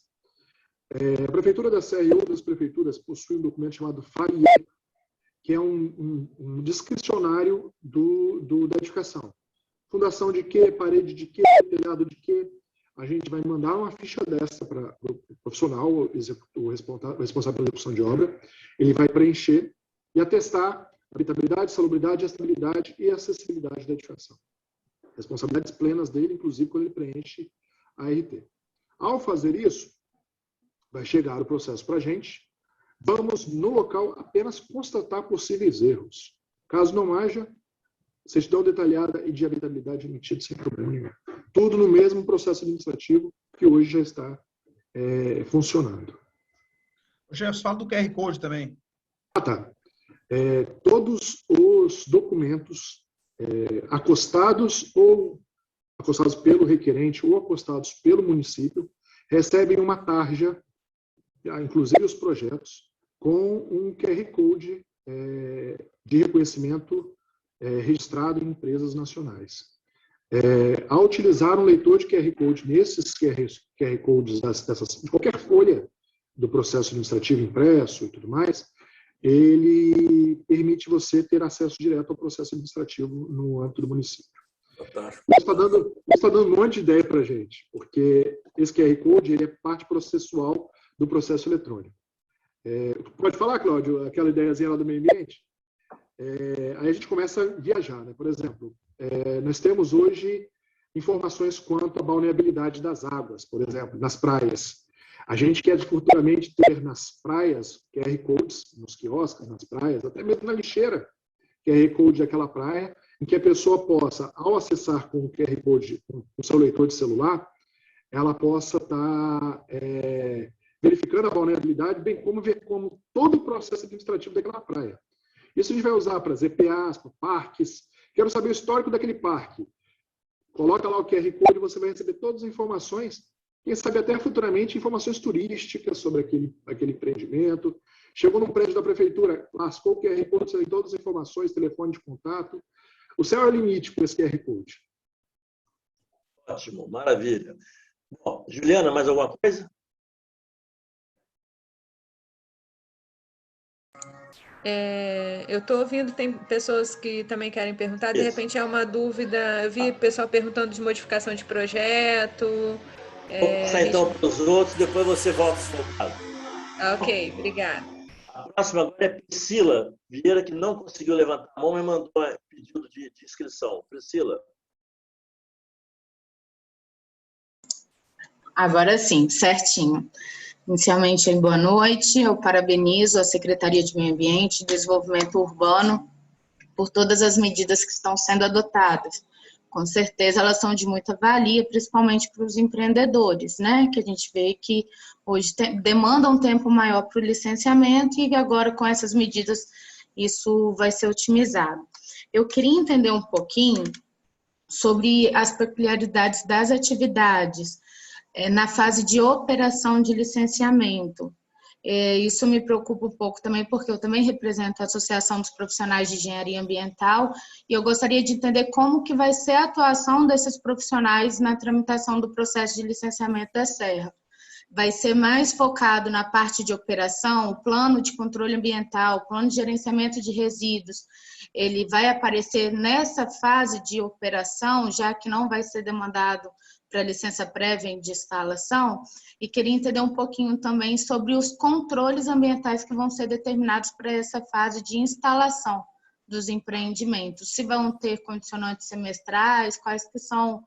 A Prefeitura da Serra e outras prefeituras possuem um documento chamado FAIE, que é um descricionário da edificação. Fundação de quê? Parede de quê? Telhado de quê? A gente vai mandar uma ficha dessa para o profissional, o responsável pela execução de obra. Ele vai preencher e atestar habitabilidade, salubridade, estabilidade e acessibilidade da edificação. Responsabilidades plenas dele, inclusive quando ele preenche a RT. Ao fazer isso, vai chegar o processo para a gente. Vamos, no local, apenas constatar possíveis erros. Caso não haja, certidão detalhada e de habitabilidade emitida sem problema nenhum. Tudo no mesmo processo administrativo que hoje já está funcionando. Chefe, fala do QR Code também. Tá. Todos os documentos acostados pelo requerente ou acostados pelo município recebem uma tarja, inclusive os projetos, com um QR Code de reconhecimento registrado em empresas nacionais. Ao utilizar um leitor de QR Code nesses QR Codes de qualquer folha do processo administrativo impresso e tudo mais, ele permite você ter acesso direto ao processo administrativo no âmbito do município. Isso está dando um monte de ideia para a gente, porque esse QR Code ele é parte processual do processo eletrônico. Pode falar, Cláudio, aquela ideiazinha lá do meio ambiente? Aí a gente começa a viajar, né? Por exemplo, nós temos hoje informações quanto à balneabilidade das águas, por exemplo, nas praias. A gente quer futuramente ter nas praias QR Codes, nos quiosques, nas praias, até mesmo na lixeira, QR Code daquela praia, em que a pessoa possa, ao acessar com o QR Code, com o seu leitor de celular, ela possa estar verificando a vulnerabilidade, bem como ver como todo o processo administrativo daquela praia. Isso a gente vai usar para EPAs, para parques. Quero saber o histórico daquele parque. Coloca lá o QR Code e você vai receber todas as informações, quem sabe até futuramente informações turísticas sobre aquele empreendimento. Chegou num prédio da prefeitura, lascou o QR Code, você tem todas as informações, telefone de contato. O céu é o limite com esse QR Code. Ótimo, maravilha. Bom, Juliana, mais alguma coisa? Eu estou ouvindo, tem pessoas que também querem perguntar, de repente é uma dúvida, eu vi o pessoal perguntando de modificação de projeto. Vou passar então para os outros, depois você volta se for caso. Ok, obrigada. A próxima agora é Priscila Vieira, que não conseguiu levantar a mão e mandou pedido de inscrição. Priscila. Agora sim, certinho. Inicialmente, boa noite. Eu parabenizo a Secretaria de Meio Ambiente e Desenvolvimento Urbano por todas as medidas que estão sendo adotadas. Com certeza, elas são de muita valia, principalmente para os empreendedores, né? Que a gente vê que hoje demanda um tempo maior para o licenciamento e agora, com essas medidas, isso vai ser otimizado. Eu queria entender um pouquinho sobre as peculiaridades das atividades na fase de operação de licenciamento. Isso me preocupa um pouco também, porque eu também represento a Associação dos Profissionais de Engenharia Ambiental e eu gostaria de entender como que vai ser a atuação desses profissionais na tramitação do processo de licenciamento da Serra. Vai ser mais focado na parte de operação, o plano de controle ambiental, o plano de gerenciamento de resíduos, ele vai aparecer nessa fase de operação, já que não vai ser demandado para licença prévia de instalação, e queria entender um pouquinho também sobre os controles ambientais que vão ser determinados para essa fase de instalação dos empreendimentos. Se vão ter condicionantes semestrais, quais que são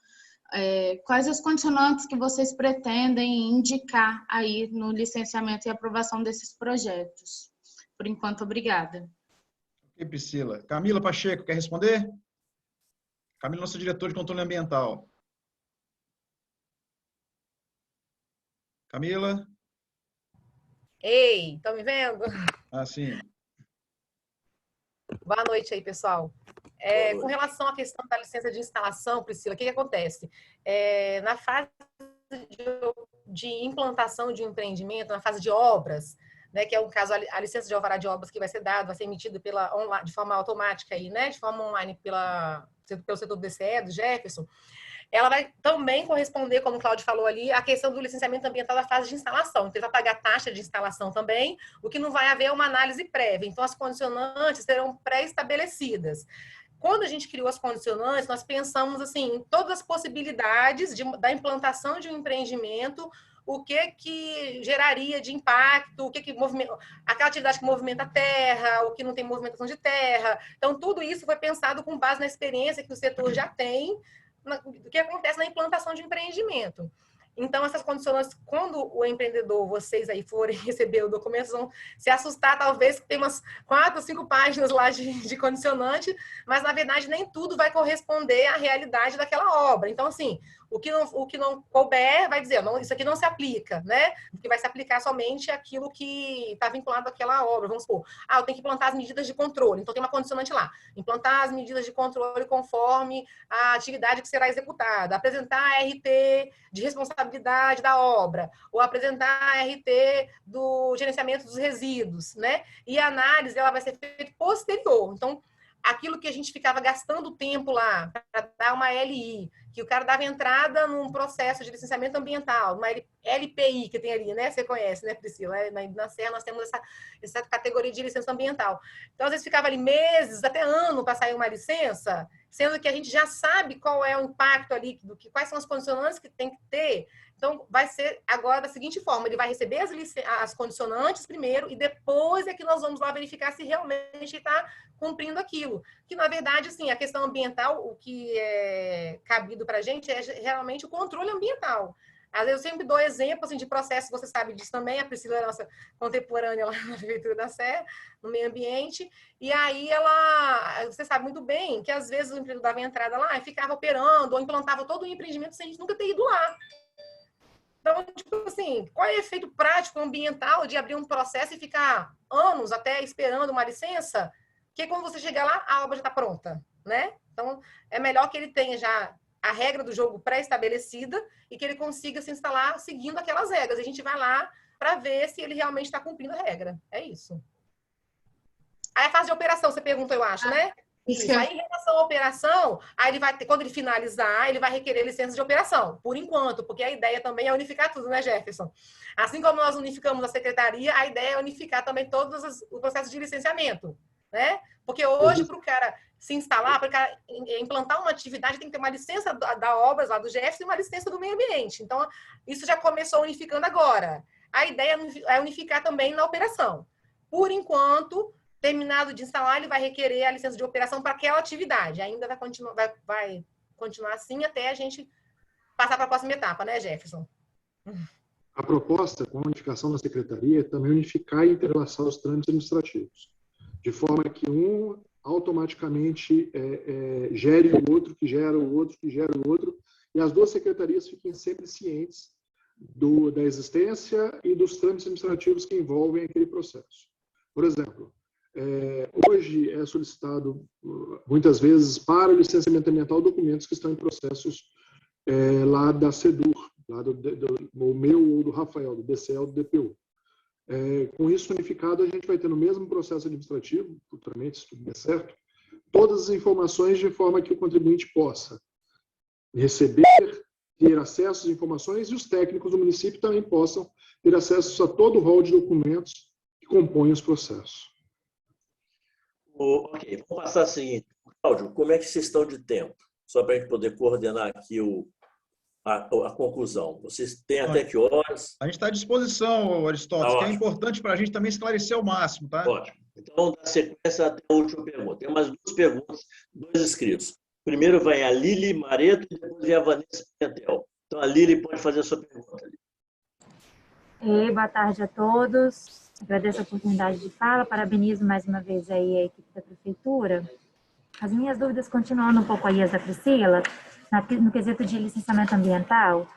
quais as condicionantes que vocês pretendem indicar aí no licenciamento e aprovação desses projetos? Por enquanto, obrigada. Ok, Priscila. Camila Pacheco, quer responder? Camila, nossa diretora de controle ambiental. Camila? Ei, estão me vendo? Ah, sim. Boa noite aí, pessoal. Com relação à questão da licença de instalação, Priscila, o que acontece? Na fase de implantação de um empreendimento, na fase de obras, né, que é o caso, a licença de alvará de obras que vai ser dado, vai ser emitida de forma automática, aí, né, de forma online pelo setor do DCE, do Jefferson, ela vai também corresponder, como o Cláudio falou ali, à questão do licenciamento ambiental da fase de instalação. Então, ele vai pagar taxa de instalação também, o que não vai haver uma análise prévia. Então, as condicionantes serão pré-estabelecidas. Quando a gente criou as condicionantes, nós pensamos assim, em todas as possibilidades da implantação de um empreendimento, o que geraria de impacto, aquela atividade que movimenta a terra, o que não tem movimentação de terra. Então, tudo isso foi pensado com base na experiência que o setor já tem, do que acontece na implantação de um empreendimento. Então, essas condicionantes, quando o empreendedor, vocês aí forem receber o documento, vão se assustar, talvez, que tem umas 4 ou 5 páginas lá de condicionante, mas, na verdade, nem tudo vai corresponder à realidade daquela obra. Então, assim, o que não couber vai dizer, não, isso aqui não se aplica, né? Porque vai se aplicar somente aquilo que está vinculado àquela obra. Vamos supor, eu tenho que implantar as medidas de controle. Então, tem uma condicionante lá. Implantar as medidas de controle conforme a atividade que será executada. Apresentar a RT de responsabilidade da obra. Ou apresentar a RT do gerenciamento dos resíduos, né? E a análise, ela vai ser feita posterior. Então, aquilo que a gente ficava gastando tempo lá para dar uma LI, que o cara dava entrada num processo de licenciamento ambiental, uma LPI que tem ali, né? Você conhece, né, Priscila? Na Serra nós temos essa categoria de licença ambiental. Então, às vezes, ficava ali meses, até ano para sair uma licença, sendo que a gente já sabe qual é o impacto ali, quais são as condicionantes que tem que ter. Então, vai ser agora da seguinte forma, ele vai receber as condicionantes primeiro e depois é que nós vamos lá verificar se realmente está cumprindo aquilo. Que, na verdade, assim, a questão ambiental, o que é cabido para a gente é realmente o controle ambiental. Às vezes eu sempre dou exemplo assim, de processo, você sabe disso também, a Priscila é nossa contemporânea lá na Prefeitura da Serra, no meio ambiente, e aí você sabe muito bem que às vezes o empreendedor dava entrada lá e ficava operando ou implantava todo o empreendimento sem a gente nunca ter ido lá. Então, tipo assim, qual é o efeito prático ambiental de abrir um processo e ficar anos até esperando uma licença? Porque quando você chegar lá, a obra já está pronta, né? Então, é melhor que ele tenha já a regra do jogo pré-estabelecida e que ele consiga se instalar seguindo aquelas regras. A gente vai lá para ver se ele realmente está cumprindo a regra. É isso. Aí a fase de operação, você pergunta, eu acho, né? Isso. Aí, em relação à operação, aí ele vai ter, quando ele finalizar, ele vai requerer licença de operação, por enquanto, porque a ideia também é unificar tudo, né, Jefferson? Assim como nós unificamos a secretaria, a ideia é unificar também todos os processos de licenciamento, né? Porque hoje, para o cara se instalar, para o cara implantar uma atividade, tem que ter uma licença da obras lá do Jefferson e uma licença do meio ambiente. Então, isso já começou unificando agora. A ideia é unificar também na operação. Por enquanto, terminado de instalar, ele vai requerer a licença de operação para aquela atividade. Ainda vai continuar assim até a gente passar para a próxima etapa, né, Jefferson? A proposta com a unificação da secretaria é também unificar e interlaçar os trâmites administrativos, de forma que um automaticamente gere o outro, que gera o outro, que gera o outro, e as duas secretarias fiquem sempre cientes da existência e dos trâmites administrativos que envolvem aquele processo. Por exemplo, hoje é solicitado, muitas vezes, para o licenciamento ambiental, documentos que estão em processos lá da SEDUR, lá do meu ou do Rafael, do DCE ou do DPU. Com isso unificado, a gente vai ter no mesmo processo administrativo, futuramente, se tudo der certo, todas as informações de forma que o contribuinte possa receber, ter acesso às informações e os técnicos do município também possam ter acesso a todo o rol de documentos que compõem os processos. Ok, vamos passar assim. Cláudio, como é que vocês estão de tempo? Só para a gente poder coordenar aqui a conclusão. Vocês têm até que horas? A gente está à disposição, Aristóteles, que é importante para a gente também esclarecer ao máximo, tá? Ótimo. Então, vamos dar sequência até a última pergunta. Tem mais 2 perguntas, 2 inscritos. Primeiro vai a Lili Mareto e depois vem a Vanessa Pimentel. Então, a Lili pode fazer a sua pergunta. Ei, boa tarde a todos. Agradeço a oportunidade de fala. Parabenizo mais uma vez aí a equipe da Prefeitura. As minhas dúvidas continuando um pouco aí as da Priscila, no quesito de licenciamento ambiental,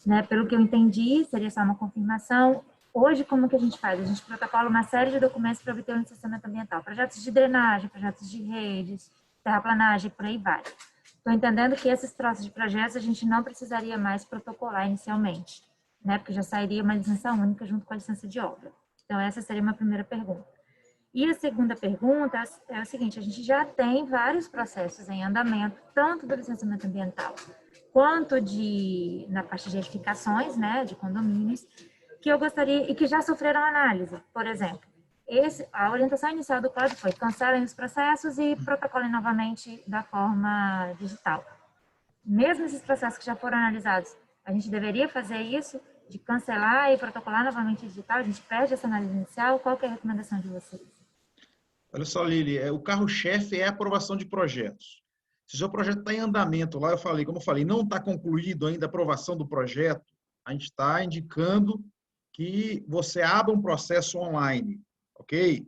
né? Pelo que eu entendi, seria só uma confirmação. Hoje, como que a gente faz? A gente protocola uma série de documentos para obter o licenciamento ambiental. Projetos de drenagem, projetos de redes, terraplanagem, por aí vai. Estou entendendo que esses troços de projetos a gente não precisaria mais protocolar inicialmente, né? Porque já sairia uma licença única junto com a licença de obra. Então, essa seria uma primeira pergunta. E a segunda pergunta é o seguinte, a gente já tem vários processos em andamento, tanto do licenciamento ambiental, quanto na parte de edificações, né, de condomínios, que eu gostaria, e que já sofreram análise, por exemplo. A orientação inicial do código foi cancelem os processos e protocolem novamente da forma digital. Mesmo esses processos que já foram analisados, a gente deveria fazer isso, de cancelar e protocolar novamente digital? A gente perde essa análise inicial? Qual que é a recomendação de vocês? Olha só, Lili, o carro-chefe é a aprovação de projetos. Se o seu projeto está em andamento, lá como eu falei, não está concluído ainda a aprovação do projeto, a gente está indicando que você abra um processo online, ok?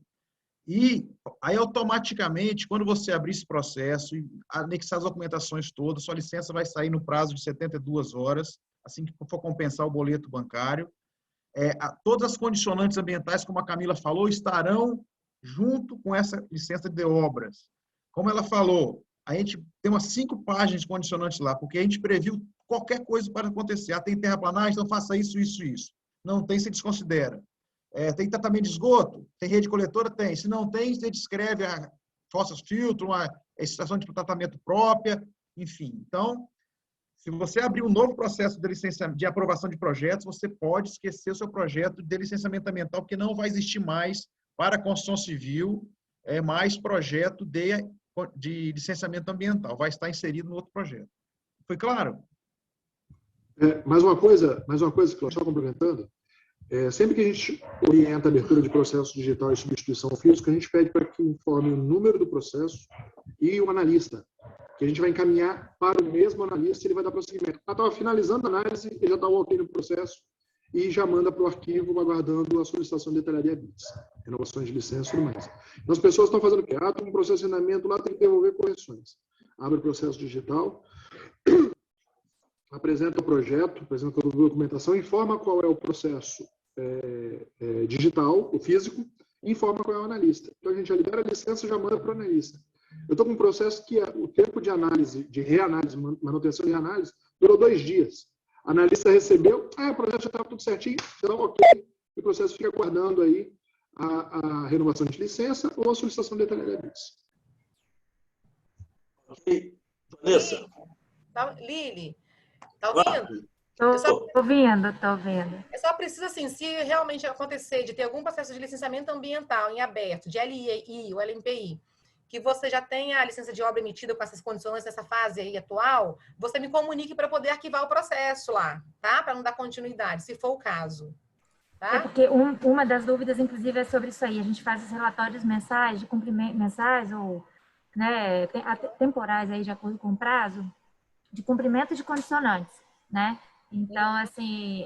E aí, automaticamente, quando você abrir esse processo e anexar as documentações todas, sua licença vai sair no prazo de 72 horas, assim que for compensar o boleto bancário. Todas as condicionantes ambientais, como a Camila falou, estarão junto com essa licença de obras. Como ela falou, a gente tem umas 5 páginas de condicionantes lá, porque a gente previu qualquer coisa para acontecer. Tem terraplanagem, então faça isso, isso, isso. Não tem, se desconsidera. Tem tratamento de esgoto? Tem rede coletora? Tem. Se não tem, você descreve a fossas filtro, uma estação de tratamento própria, enfim. Então, se você abrir um novo processo de aprovação de projetos, você pode esquecer o seu projeto de licenciamento ambiental, porque não vai existir mais para a construção civil mais projeto de licenciamento ambiental. Vai estar inserido no outro projeto. Foi claro? Mais uma coisa, Cláudio, só complementando. Sempre que a gente orienta a abertura de processo digital e substituição física, a gente pede para que informe o número do processo e o analista, que a gente vai encaminhar para o mesmo analista e ele vai dar prosseguimento. Quando estava finalizando a análise, ele já dá o ok no processo e já manda para o arquivo, aguardando a solicitação de detalharia BITS, renovações de licença e tudo mais. Então, as pessoas estão fazendo o quê? Tem um processo de andamento lá, tem que devolver correções. Abre o processo digital, apresenta o projeto, apresenta a documentação, informa qual é o processo digital, o físico, e informa qual é o analista. Então, a gente já libera a licença e já manda para o analista. Eu estou com um processo que o tempo de análise, de reanálise, manutenção e reanálise, durou 2 dias. A analista recebeu, o processo já estava tudo certinho, então ok, e o processo fica aguardando aí a renovação de licença ou a solicitação de detalhe de BITS. Ok. Vanessa. Lili, tá ouvindo? Estou ouvindo. Eu só preciso, assim, se realmente acontecer de ter algum processo de licenciamento ambiental em aberto, de LI ou LMPI, que você já tenha a licença de obra emitida com essas condições nessa fase aí atual, você me comunique para poder arquivar o processo lá, tá? Para não dar continuidade, se for o caso. Tá? Porque uma das dúvidas, inclusive, é sobre isso aí. A gente faz os relatórios mensais, de cumprimento, mensais ou né, temporais, aí, de acordo com o prazo, de cumprimento de condicionantes, né? Então, assim,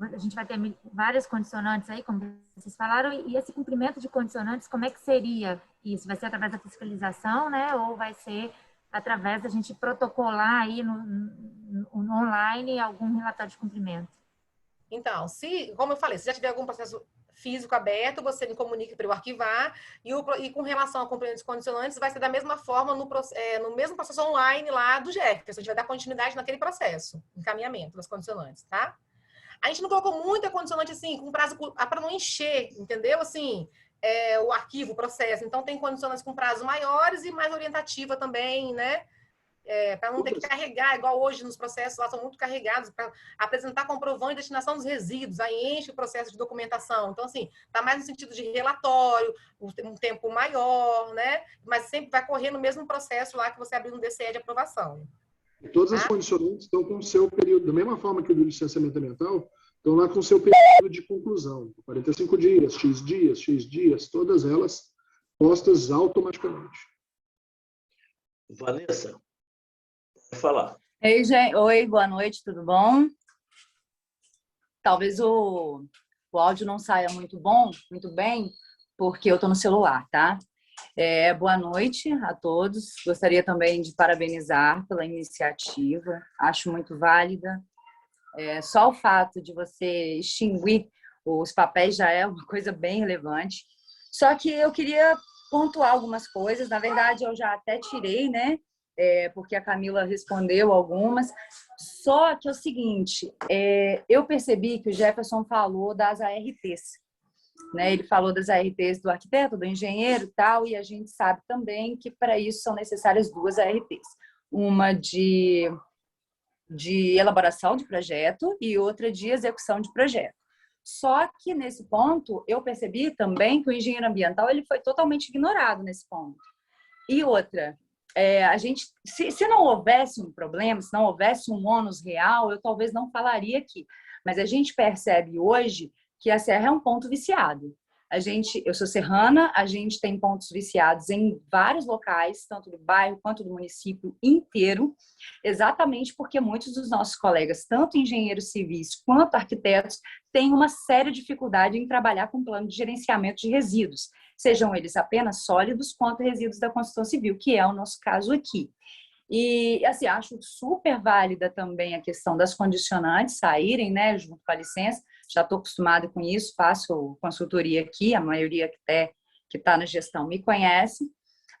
a gente vai ter várias condicionantes aí, como vocês falaram, e esse cumprimento de condicionantes, como é que seria isso? Vai ser através da fiscalização, né? Ou vai ser através da gente protocolar aí no online algum relatório de cumprimento? Então, como eu falei, se já tiver algum processo físico aberto, você me comunique para eu arquivar, e com relação a cumprimentos condicionantes, vai ser da mesma forma no mesmo processo online lá do Jefferson, a gente vai dar continuidade naquele processo, encaminhamento das condicionantes, tá? A gente não colocou muita condicionante, assim, com prazo para não encher, entendeu? Assim, o arquivo, o processo, então tem condicionantes com prazos maiores e mais orientativa também, né? Para não ter que carregar, igual hoje nos processos lá são muito carregados, para apresentar comprovante de destinação dos resíduos, aí enche o processo de documentação. Então, assim, está mais no sentido de relatório, um tempo maior, né? Mas sempre vai correr no mesmo processo lá que você abriu no DCE de aprovação. Todas as condicionantes estão com o seu período, da mesma forma que o do licenciamento ambiental, estão lá com o seu período de conclusão, 45 dias, X dias, todas elas postas automaticamente. Vanessa, pode falar. Ei, gente. Oi, boa noite, tudo bom? Talvez o áudio não saia muito bem, porque eu estou no celular, tá? Boa noite a todos. Gostaria também de parabenizar pela iniciativa. Acho muito válida. Só o fato de você extinguir os papéis já é uma coisa bem relevante. Só que eu queria pontuar algumas coisas. Na verdade, eu já até tirei, né? Porque a Camila respondeu algumas. Só que é o seguinte, eu percebi que o Jefferson falou das ARTs. Né? Ele falou das ARTs do arquiteto, do engenheiro e tal, e a gente sabe também que para isso são necessárias 2 ARTs. Uma de elaboração de projeto e outra de execução de projeto. Só que nesse ponto eu percebi também que o engenheiro ambiental ele foi totalmente ignorado nesse ponto. E outra, a gente, se não houvesse um problema, se não houvesse um ônus real, eu talvez não falaria aqui. Mas a gente percebe hoje que a Serra é um ponto viciado. Eu sou serrana, a gente tem pontos viciados em vários locais, tanto do bairro quanto do município inteiro, exatamente porque muitos dos nossos colegas, tanto engenheiros civis quanto arquitetos, têm uma séria dificuldade em trabalhar com plano de gerenciamento de resíduos, sejam eles apenas sólidos quanto resíduos da construção civil, que é o nosso caso aqui. E, assim, acho super válida também a questão das condicionantes saírem, né, junto com a licença. Já estou acostumada com isso, faço consultoria aqui, a maioria que está na gestão me conhece.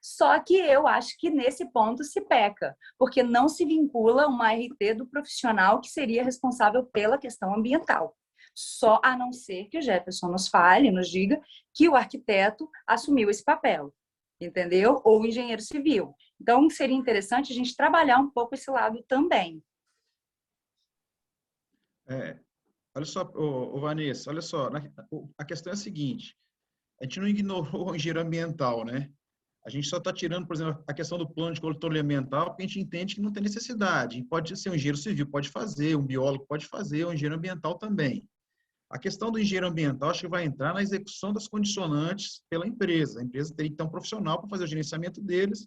Só que eu acho que nesse ponto se peca, porque não se vincula uma ART do profissional que seria responsável pela questão ambiental. Só a não ser que o Jefferson nos fale, nos diga que o arquiteto assumiu esse papel, entendeu? Ou o engenheiro civil. Então, seria interessante a gente trabalhar um pouco esse lado também. Olha só, Vanessa, olha só, a questão é a seguinte, a gente não ignorou o engenheiro ambiental, né? A gente só está tirando, por exemplo, a questão do plano de controle ambiental, porque a gente entende que não tem necessidade. Pode ser um engenheiro civil, pode fazer, um biólogo pode fazer, um engenheiro ambiental também. A questão do engenheiro ambiental, acho que vai entrar na execução das condicionantes pela empresa. A empresa teria que ter um profissional para fazer o gerenciamento deles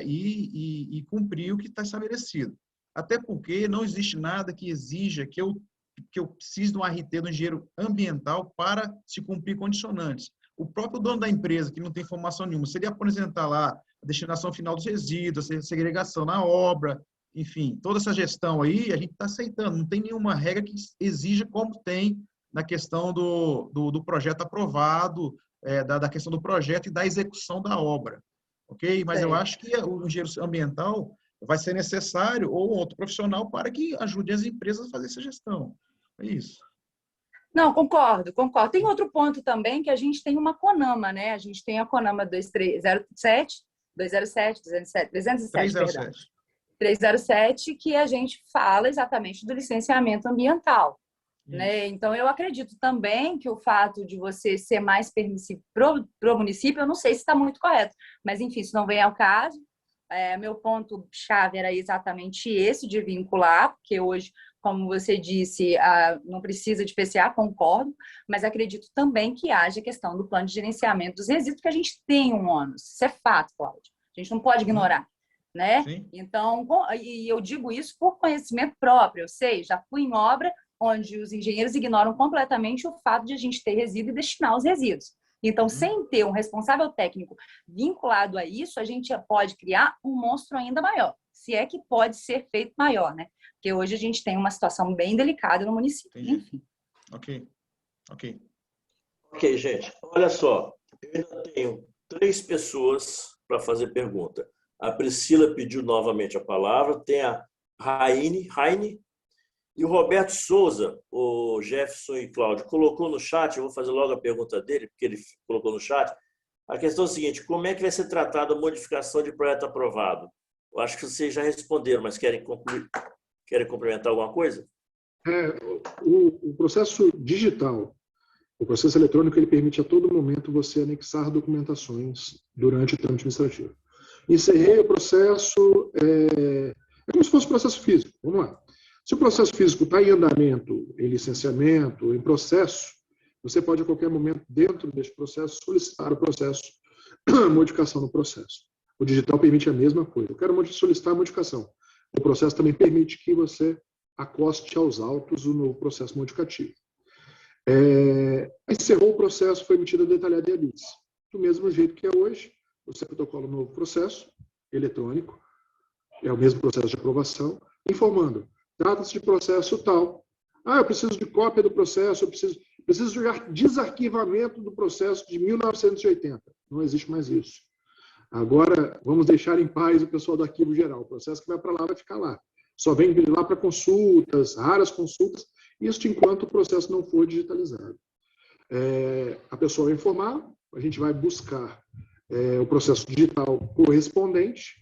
e cumprir o que está estabelecido. Até porque não existe nada que exija que eu precise de um ART do engenheiro ambiental para se cumprir condicionantes. O próprio dono da empresa, que não tem informação nenhuma, se ele apresentar lá a destinação final dos resíduos, a segregação na obra, enfim, toda essa gestão aí, a gente está aceitando. Não tem nenhuma regra que exija como tem na questão do projeto aprovado, da questão do projeto e da execução da obra. Ok? Mas eu acho que o engenheiro ambiental vai ser necessário ou outro profissional para que ajude as empresas a fazer essa gestão. É isso. Não, concordo. Tem outro ponto também, que a gente tem uma CONAMA, né? A gente tem a CONAMA 207, perdão. 307, que a gente fala exatamente do licenciamento ambiental. Né? Então, eu acredito também que o fato de você ser mais permissivo para o município, eu não sei se está muito correto, mas, enfim, isso não vem ao caso. Meu ponto-chave era exatamente esse, de vincular, porque hoje, como você disse, não precisa de PCA, concordo, mas acredito também que haja a questão do plano de gerenciamento dos resíduos, que a gente tem um ônus. Isso é fato, Cláudio. A gente não pode ignorar. Né? Então, e eu digo isso por conhecimento próprio. Eu sei, já fui em obra onde os engenheiros ignoram completamente o fato de a gente ter resíduo e destinar os resíduos. Então, sem ter um responsável técnico vinculado a isso, a gente pode criar um monstro ainda maior, se é que pode ser feito maior, né? Porque hoje a gente tem uma situação bem delicada no município. Enfim. Ok, gente. Olha só, eu ainda tenho 3 pessoas para fazer pergunta. A Priscila pediu novamente a palavra, tem a Raine e o Roberto Souza, o Jefferson e Cláudio, colocou no chat, eu vou fazer logo a pergunta dele, porque ele colocou no chat. A questão é a seguinte, como é que vai ser tratada a modificação de projeto aprovado? Eu acho que vocês já responderam, mas querem complementar alguma coisa? O processo digital, o processo eletrônico, ele permite a todo momento você anexar documentações durante o trâmite administrativo. Encerrei o processo, é como se fosse processo físico. Vamos lá. Se o processo físico está em andamento, em licenciamento, em processo, você pode a qualquer momento, dentro deste processo, solicitar o processo, modificação do processo. o digital permite a mesma coisa. Eu quero solicitar a modificação. O processo também permite que você acoste aos autos no processo modificativo. Encerrou o processo, foi emitida a detalhada e do mesmo jeito que é hoje, você protocola um novo processo eletrônico, é o mesmo processo de aprovação, informando, trata-se de processo tal. Eu preciso de cópia do processo, eu preciso de desarquivamento do processo de 1980. Não existe mais isso. Agora, vamos deixar em paz o pessoal do arquivo geral. O processo que vai para lá vai ficar lá. Só vem lá para consultas, raras consultas, isso enquanto o processo não for digitalizado. A pessoa vai informar, a gente vai buscar o processo digital correspondente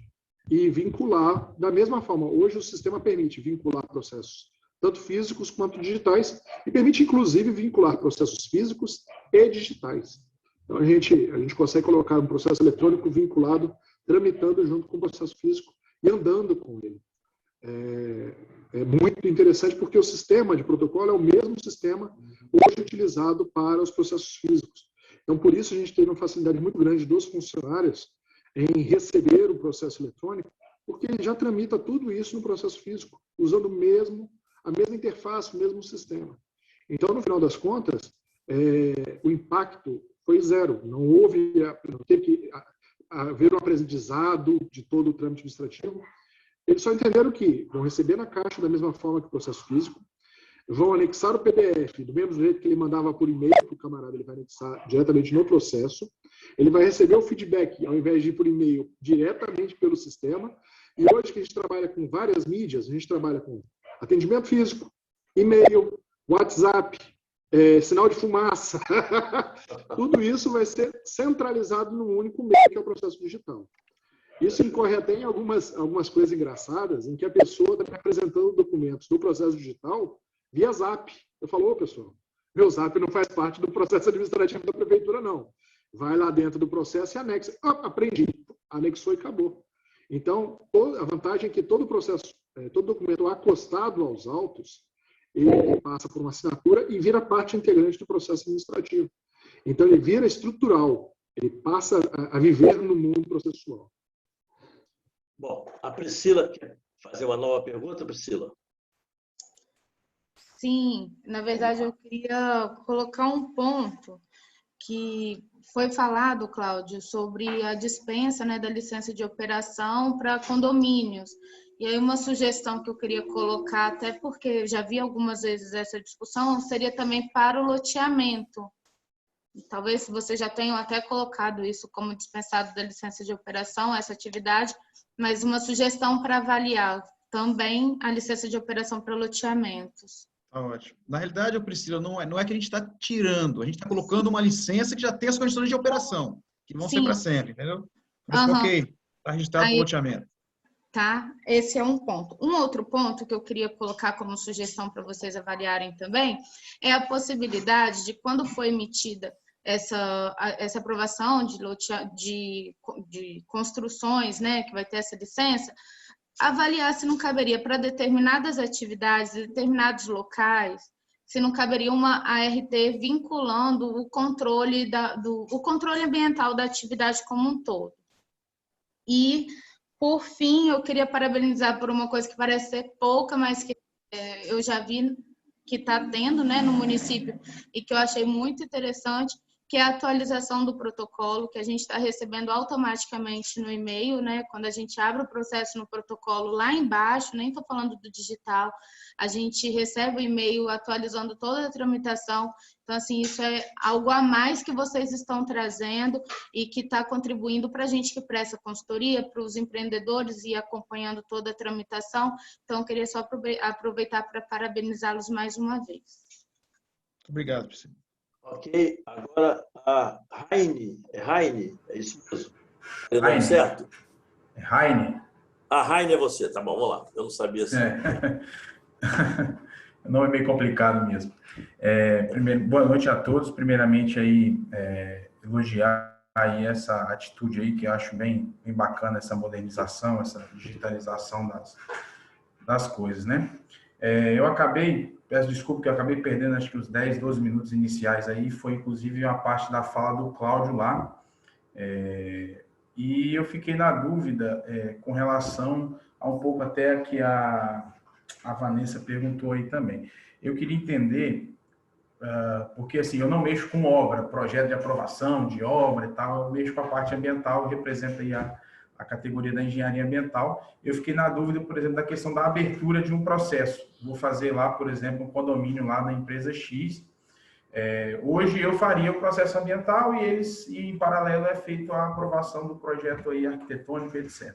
e vincular da mesma forma. Hoje o sistema permite vincular processos tanto físicos quanto digitais e permite inclusive vincular processos físicos e digitais. Então a gente consegue colocar um processo eletrônico vinculado, tramitando junto com o processo físico e andando com ele. É muito interessante porque o sistema de protocolo é o mesmo sistema hoje utilizado para os processos físicos. Então, por isso, a gente tem uma facilidade muito grande dos funcionários em receber o processo eletrônico, porque ele já tramita tudo isso no processo físico, usando a mesma interface, o mesmo sistema. Então, no final das contas, o impacto foi zero. Não teve que haver um aprendizado de todo o trâmite administrativo. Eles só entenderam que vão receber na caixa da mesma forma que o processo físico, vão anexar o PDF, do mesmo jeito que ele mandava por e-mail para o camarada, ele vai anexar diretamente no processo, ele vai receber o feedback, ao invés de ir por e-mail, diretamente pelo sistema, e hoje que a gente trabalha com várias mídias, a gente trabalha com atendimento físico, e-mail, WhatsApp, sinal de fumaça, tudo isso vai ser centralizado num único meio, que é o processo digital. Isso incorre até em algumas coisas engraçadas, em que a pessoa está me apresentando documentos do processo digital via Zap. Eu falo, pessoal, meu Zap não faz parte do processo administrativo da prefeitura, não. Vai lá dentro do processo e anexa. Aprendi. Anexou e acabou. Então, a vantagem é que todo processo, todo documento acostado aos autos, ele passa por uma assinatura e vira parte integrante do processo administrativo. Então, ele vira estrutural. Ele passa a viver no mundo processual. Bom, a Priscila quer fazer uma nova pergunta, Priscila? Sim, na verdade eu queria colocar um ponto que foi falado, Cláudio, sobre a dispensa, né, da licença de operação para condomínios. E aí uma sugestão que eu queria colocar, até porque eu já vi algumas vezes essa discussão, seria também para o loteamento. Talvez você já tenha até colocado isso como dispensado da licença de operação, essa atividade, mas uma sugestão para avaliar também a licença de operação para loteamentos. Tá ótimo. Na realidade, Priscila, não é que a gente está tirando, a gente está colocando uma licença que já tem as condições de operação, que vão ser para sempre, entendeu? Mas, ok, está registrado para o loteamento. Tá? Esse é um ponto. Um outro ponto que eu queria colocar como sugestão para vocês avaliarem também é a possibilidade de, quando for emitida essa aprovação de construções, né, que vai ter essa licença, avaliar se não caberia para determinadas atividades, determinados locais, se não caberia uma ART vinculando o controle o controle ambiental da atividade como um todo. E, por fim, eu queria parabenizar por uma coisa que parece ser pouca, mas que eu já vi que está tendo, né, no município e que eu achei muito interessante, que é a atualização do protocolo, que a gente está recebendo automaticamente no e-mail, né? Quando a gente abre o processo no protocolo, lá embaixo, nem estou falando do digital, a gente recebe o e-mail atualizando toda a tramitação. Então, assim, isso é algo a mais que vocês estão trazendo e que está contribuindo para a gente que presta consultoria, para os empreendedores e acompanhando toda a tramitação. Então, eu queria só aproveitar para parabenizá-los mais uma vez. Obrigado, Priscila. Ok, agora a Raine, é isso mesmo? É o nome certo? É Raine. A Raine é você, tá bom, vamos lá. Eu não sabia assim. O nome é meio complicado mesmo. Boa noite a todos. Primeiramente, aí, elogiar aí essa atitude aí, que eu acho bem bacana, essa modernização, essa digitalização das coisas, né? Peço desculpa que eu acabei perdendo acho que os 10, 12 minutos iniciais aí, foi inclusive a parte da fala do Cláudio lá, E eu fiquei na dúvida com relação a um pouco até que a Vanessa perguntou aí também. Eu queria entender, porque assim, eu não mexo com obra, projeto de aprovação de obra e tal, eu mexo com a parte ambiental, representa aí a categoria da engenharia ambiental. Eu fiquei na dúvida, por exemplo, da questão da abertura de um processo. Vou fazer lá, por exemplo, um condomínio lá na empresa X. Hoje eu faria o processo ambiental e em paralelo é feito a aprovação do projeto aí arquitetônico, etc.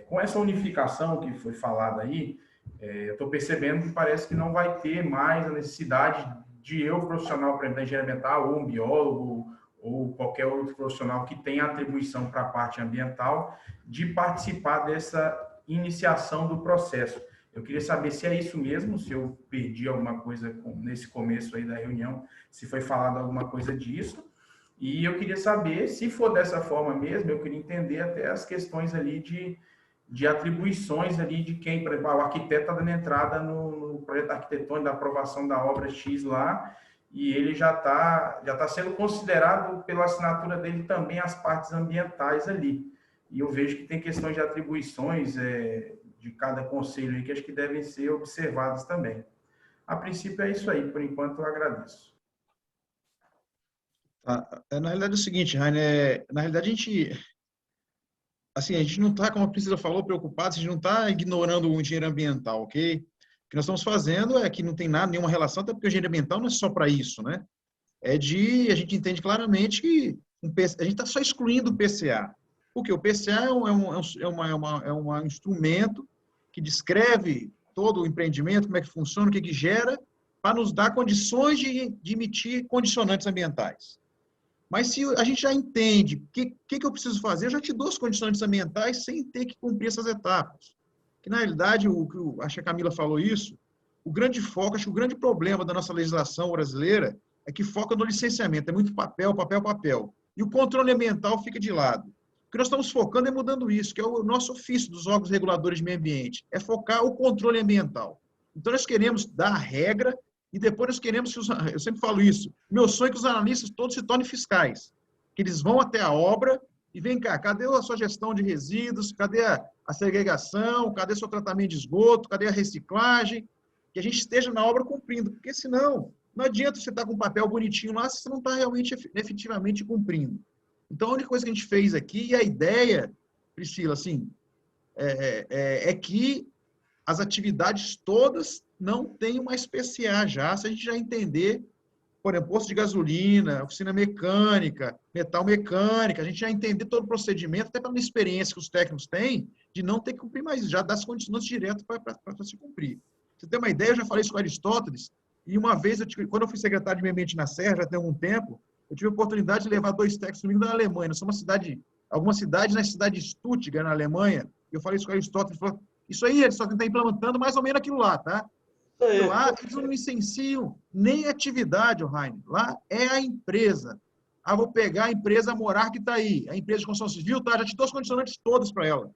Com essa unificação que foi falada aí, eu estou percebendo que parece que não vai ter mais a necessidade de eu, profissional, por exemplo, da engenharia ambiental, ou um biólogo, ou qualquer outro profissional que tenha atribuição para a parte ambiental, de participar dessa iniciação do processo. Eu queria saber se é isso mesmo, se eu perdi alguma coisa nesse começo aí da reunião, se foi falado alguma coisa disso. E eu queria saber, se for dessa forma mesmo, eu queria entender até as questões ali de atribuições ali de quem, por exemplo, o arquiteto está dando entrada no projeto arquitetônico da aprovação da obra X lá, e ele já tá sendo considerado pela assinatura dele também as partes ambientais ali. E eu vejo que tem questões de atribuições de cada conselho aí que acho que devem ser observadas também. A princípio é isso aí, por enquanto eu agradeço. Na realidade é o seguinte, Rainer, na realidade a gente não está, como a Priscila falou, preocupado, a gente não está ignorando o engenheiro ambiental, ok? O que nós estamos fazendo é que não tem nenhuma relação, até porque o engenheiro ambiental não é só para isso, né? A gente entende claramente que a gente está só excluindo o PCA. Porque o PCA é um instrumento que descreve todo o empreendimento, como é que funciona, o que gera, para nos dar condições de emitir condicionantes ambientais. Mas se a gente já entende o que eu preciso fazer, eu já te dou as condições ambientais sem ter que cumprir essas etapas. Que, na realidade, acho que a Camila falou isso, o grande foco, acho que o grande problema da nossa legislação brasileira é que foca no licenciamento, é muito papel, papel, papel. E o controle ambiental fica de lado. O que nós estamos focando é mudando isso, que é o nosso ofício dos órgãos reguladores de meio ambiente, é focar o controle ambiental. Então, nós queremos dar a regra e depois nós queremos, eu sempre falo isso, meu sonho é que os analistas todos se tornem fiscais, que eles vão até a obra e vem cá, cadê a sua gestão de resíduos, cadê a segregação, cadê o seu tratamento de esgoto, cadê a reciclagem, que a gente esteja na obra cumprindo, porque senão não adianta você estar com um papel bonitinho lá se você não está realmente, efetivamente cumprindo. Então, a única coisa que a gente fez aqui, e a ideia, Priscila, assim, é que as atividades todas não tenham mais PCA já, se a gente já entender, por exemplo, posto de gasolina, oficina mecânica, metal mecânica, a gente já entender todo o procedimento, até pela experiência que os técnicos têm, de não ter que cumprir mais, já dar as condições diretas para se cumprir. Você tem uma ideia, eu já falei isso com Aristóteles, e uma vez, quando eu fui secretário de Meio Ambiente na Serra, já tem algum tempo, eu tive a oportunidade de levar 2 técnicos comigo da Alemanha. Nós somos algumas cidades na cidade de Stuttgart, na Alemanha. Eu falei isso com Aristóteles, ele falou, isso aí, eles só estão implementando mais ou menos aquilo lá, tá? Lá, eles não licenciam nem atividade, Rainer. Lá é a empresa. Vou pegar a empresa Morar que está aí, a empresa de construção civil, tá? Já te dou as condicionantes todas para ela.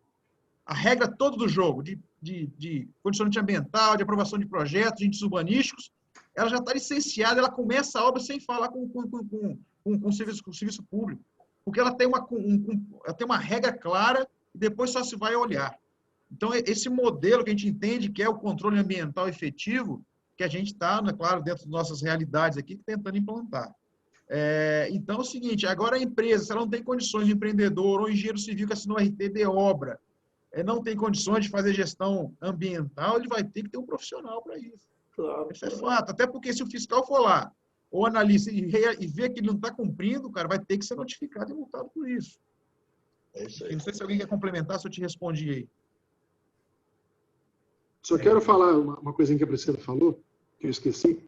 A regra toda do jogo, de condicionante ambiental, de aprovação de projetos, de índices urbanísticos, ela já está licenciada, ela começa a obra sem falar com o serviço público, porque ela tem uma regra clara e depois só se vai olhar. Então, esse modelo que a gente entende que é o controle ambiental efetivo, que a gente está, claro, dentro das nossas realidades aqui, tentando implantar. Então, é o seguinte, agora a empresa, se ela não tem condições de empreendedor ou engenheiro civil que assinou RT de obra, não tem condições de fazer gestão ambiental, ele vai ter que ter um profissional para isso. Claro, isso é fato. Até porque se o fiscal for lá, ou analista, e ver que ele não está cumprindo, o cara vai ter que ser notificado e multado por isso. É isso aí. Não sei se alguém quer complementar, se eu te respondi aí. Só quero falar uma coisinha que a Priscila falou, que eu esqueci.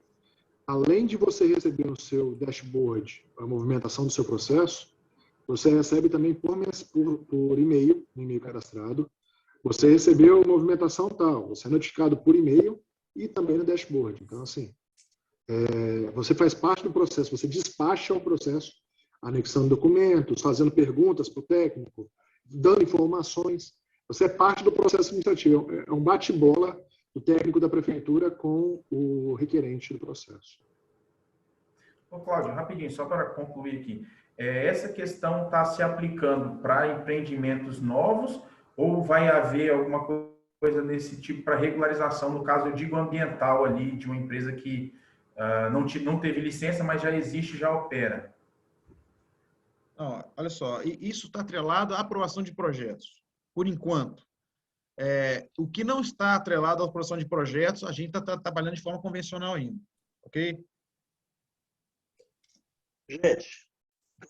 Além de você receber no seu dashboard a movimentação do seu processo, você recebe também por e-mail, no e-mail cadastrado, você recebeu movimentação tal, você é notificado por e-mail e também no dashboard. Então, assim, você faz parte do processo, você despacha o processo, anexando documentos, fazendo perguntas para o técnico, dando informações. Você é parte do processo administrativo. É um bate-bola do técnico da prefeitura com o requerente do processo. Ô, Cláudio, rapidinho, só para concluir aqui. essa questão está se aplicando para empreendimentos novos ou vai haver alguma coisa desse tipo para regularização, no caso, eu digo ambiental ali, de uma empresa que não teve licença, mas já existe, já opera? Não, olha só, isso está atrelado à aprovação de projetos, por enquanto. O que não está atrelado à aprovação de projetos, a gente está trabalhando de forma convencional ainda, ok? Gente,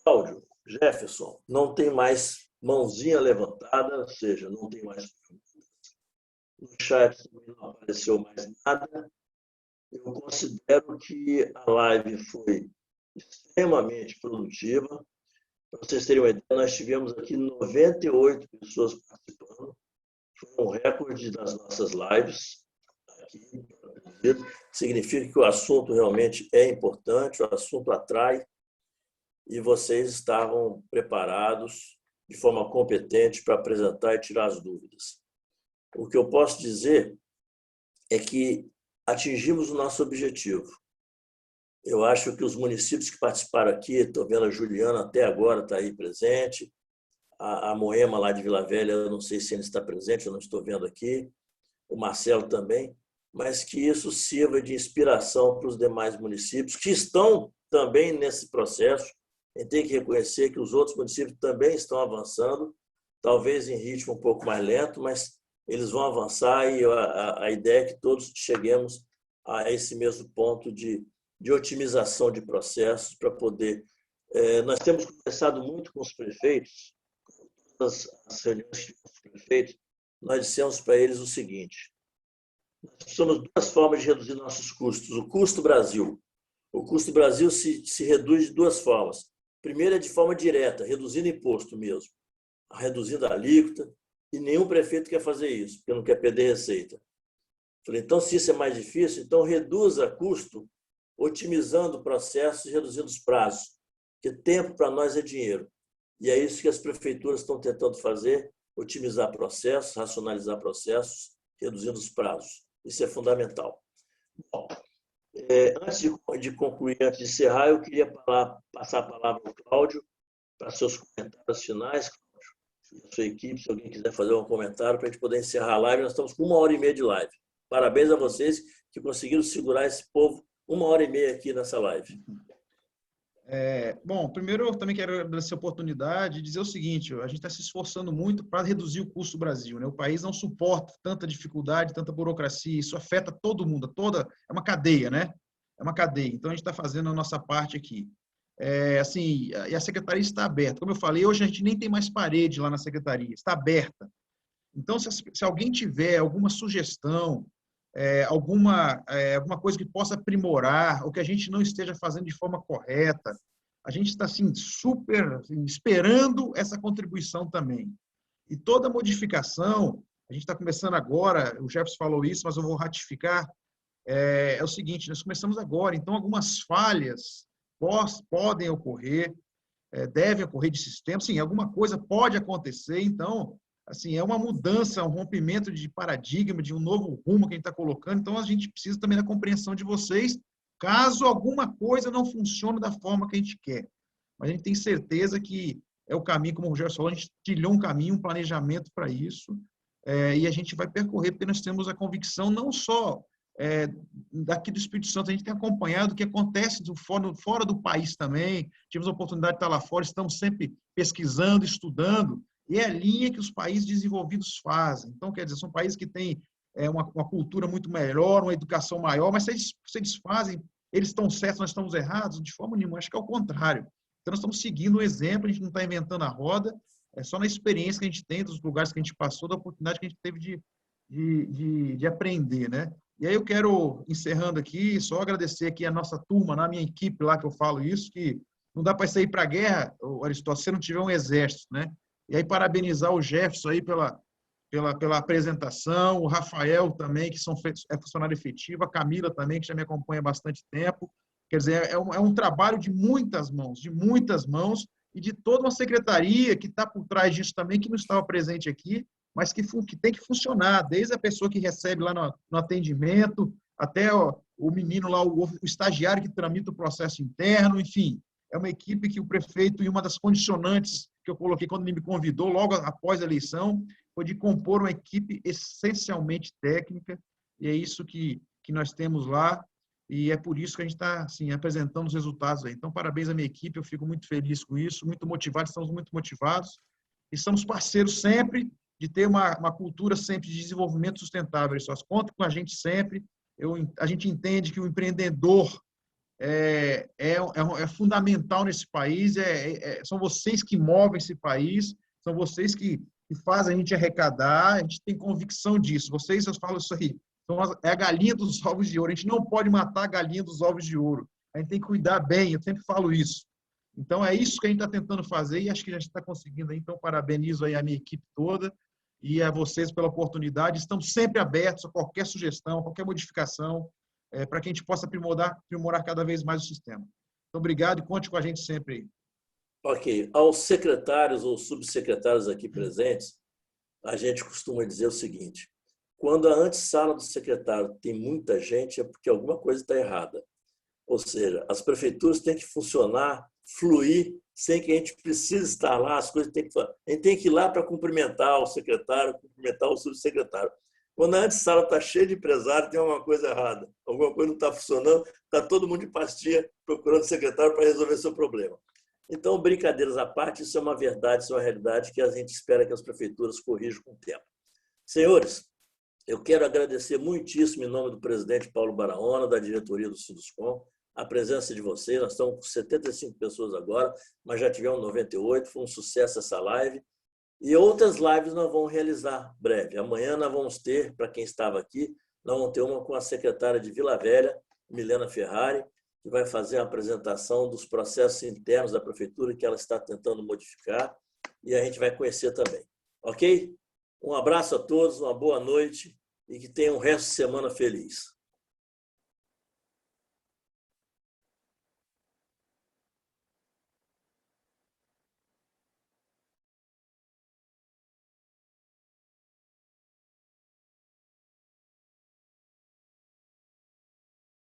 Cláudio, Jefferson, não tem mais mãozinha levantada, ou seja, não tem mais perguntas. No chat não apareceu mais nada. Eu considero que a live foi extremamente produtiva. Para vocês terem uma ideia, nós tivemos aqui 98 pessoas participando. Foi um recorde das nossas lives aqui. Significa que o assunto realmente é importante, o assunto atrai, e vocês estavam preparados de forma competente para apresentar e tirar as dúvidas. O que eu posso dizer é que atingimos o nosso objetivo. Eu acho que os municípios que participaram aqui, estou vendo a Juliana até agora está aí presente, a Moema lá de Vila Velha, eu não sei se ele está presente, eu não estou vendo aqui, o Marcelo também, mas que isso sirva de inspiração para os demais municípios que estão também nesse processo. A gente tem que reconhecer que os outros municípios também estão avançando, talvez em ritmo um pouco mais lento, mas eles vão avançar e a ideia é que todos cheguemos a esse mesmo ponto de otimização de processos para poder... Nós temos conversado muito com os prefeitos, todas as reuniões que tivemos com os prefeitos, nós dissemos para eles o seguinte: nós precisamos de duas formas de reduzir nossos custos. O custo Brasil. O custo Brasil se reduz de duas formas. Primeiro é de forma direta, reduzindo imposto mesmo, reduzindo a alíquota, e nenhum prefeito quer fazer isso, porque não quer perder receita. Falei, então, se isso é mais difícil, então reduza custo, otimizando processos e reduzindo os prazos, porque tempo para nós é dinheiro. E é isso que as prefeituras estão tentando fazer, otimizar processos, racionalizar processos, reduzindo os prazos. Isso é fundamental. Bom, antes de concluir, antes de encerrar, eu queria passar a palavra ao Cláudio para seus comentários finais. Cláudio, a sua equipe, se alguém quiser fazer um comentário para a gente poder encerrar a live. Nós estamos com 1h30 de live. Parabéns a vocês que conseguiram segurar esse povo 1h30 aqui nessa live. Bom, primeiro eu também quero agradecer a oportunidade e dizer o seguinte: a gente está se esforçando muito para reduzir o custo do Brasil, né? O país não suporta tanta dificuldade, tanta burocracia, isso afeta todo mundo, é uma cadeia, né? É uma cadeia, então a gente está fazendo a nossa parte aqui. Assim, e a secretaria está aberta. Como eu falei, hoje a gente nem tem mais parede lá na secretaria, está aberta. Então, se alguém tiver alguma sugestão, alguma coisa que possa aprimorar, ou que a gente não esteja fazendo de forma correta, a gente está assim, super esperando essa contribuição também. E toda modificação, a gente está começando agora, o Jefferson falou isso, mas eu vou ratificar, é o seguinte: nós começamos agora, então algumas falhas podem ocorrer, devem ocorrer de sistema, sim, alguma coisa pode acontecer, então... Assim, é uma mudança, um rompimento de paradigma, de um novo rumo que a gente está colocando. Então, a gente precisa também da compreensão de vocês, caso alguma coisa não funcione da forma que a gente quer. Mas a gente tem certeza que é o caminho, como o Rogério falou, a gente trilhou um caminho, um planejamento para isso, e a gente vai percorrer, porque nós temos a convicção não só daqui do Espírito Santo, a gente tem acompanhado o que acontece fora do país também, tivemos a oportunidade de estar lá fora, estamos sempre pesquisando, estudando, e é a linha que os países desenvolvidos fazem. Então, quer dizer, são países que têm uma cultura muito melhor, uma educação maior, mas se eles fazem, eles estão certos, nós estamos errados? De forma nenhuma, acho que é o contrário. Então, nós estamos seguindo o exemplo, a gente não está inventando a roda, é só na experiência que a gente tem, dos lugares que a gente passou, da oportunidade que a gente teve de aprender, né? E aí eu quero, encerrando aqui, só agradecer aqui a nossa turma, na minha equipe lá que eu falo isso, que não dá para sair para a guerra, Aristóteles, se não tiver um exército, né? E aí, parabenizar o Jefferson aí pela apresentação, o Rafael também, que é funcionário efetivo, a Camila também, que já me acompanha há bastante tempo. Quer dizer, é um trabalho de muitas mãos, e de toda uma secretaria que está por trás disso também, que não estava presente aqui, mas que tem que funcionar, desde a pessoa que recebe lá no atendimento, até o menino lá, o estagiário que tramita o processo interno, enfim. é uma equipe que o prefeito, e uma das condicionantes que eu coloquei quando ele me convidou, logo após a eleição, foi de compor uma equipe essencialmente técnica, e é isso que nós temos lá, e é por isso que a gente está assim, apresentando os resultados aí. Então, parabéns à minha equipe, eu fico muito feliz com isso, muito motivado, estamos muito motivados, e somos parceiros sempre de ter uma cultura sempre de desenvolvimento sustentável. Eles contam com a gente sempre, a gente entende que o empreendedor é fundamental nesse país, são vocês que movem esse país, são vocês que fazem a gente arrecadar, a gente tem convicção disso. Vocês, eu falo isso aí, é a galinha dos ovos de ouro. A gente não pode matar a galinha dos ovos de ouro. A gente tem que cuidar bem, eu sempre falo isso. Então, é isso que a gente está tentando fazer e acho que a gente está conseguindo. Então, parabenizo aí a minha equipe toda e a vocês pela oportunidade. Estamos sempre abertos a qualquer sugestão, qualquer modificação, para que a gente possa aprimorar cada vez mais o sistema. Então, obrigado e conte com a gente sempre aí. Ok. Aos secretários ou subsecretários aqui presentes, a gente costuma dizer o seguinte: quando a antessala do secretário tem muita gente, é porque alguma coisa está errada. Ou seja, as prefeituras têm que funcionar, fluir, sem que a gente precise estar lá, as coisas têm que... A gente tem que ir lá para cumprimentar o secretário, cumprimentar o subsecretário. Quando a antessala está cheia de empresários, tem alguma coisa errada. Alguma coisa não está funcionando, está todo mundo de pastinha procurando o secretário para resolver seu problema. Então, brincadeiras à parte, isso é uma verdade, isso é uma realidade que a gente espera que as prefeituras corrijam com o tempo. Senhores, eu quero agradecer muitíssimo, em nome do presidente Paulo Baraona, da diretoria do Sinduscom, a presença de vocês. Nós estamos com 75 pessoas agora, mas já tivemos 98, foi um sucesso essa live. E outras lives nós vamos realizar breve. Amanhã nós vamos ter, para quem estava aqui, nós vamos ter uma com a secretária de Vila Velha, Milena Ferrari, que vai fazer a apresentação dos processos internos da prefeitura que ela está tentando modificar, e a gente vai conhecer também. Ok? Um abraço a todos, uma boa noite e que tenham um resto de semana feliz.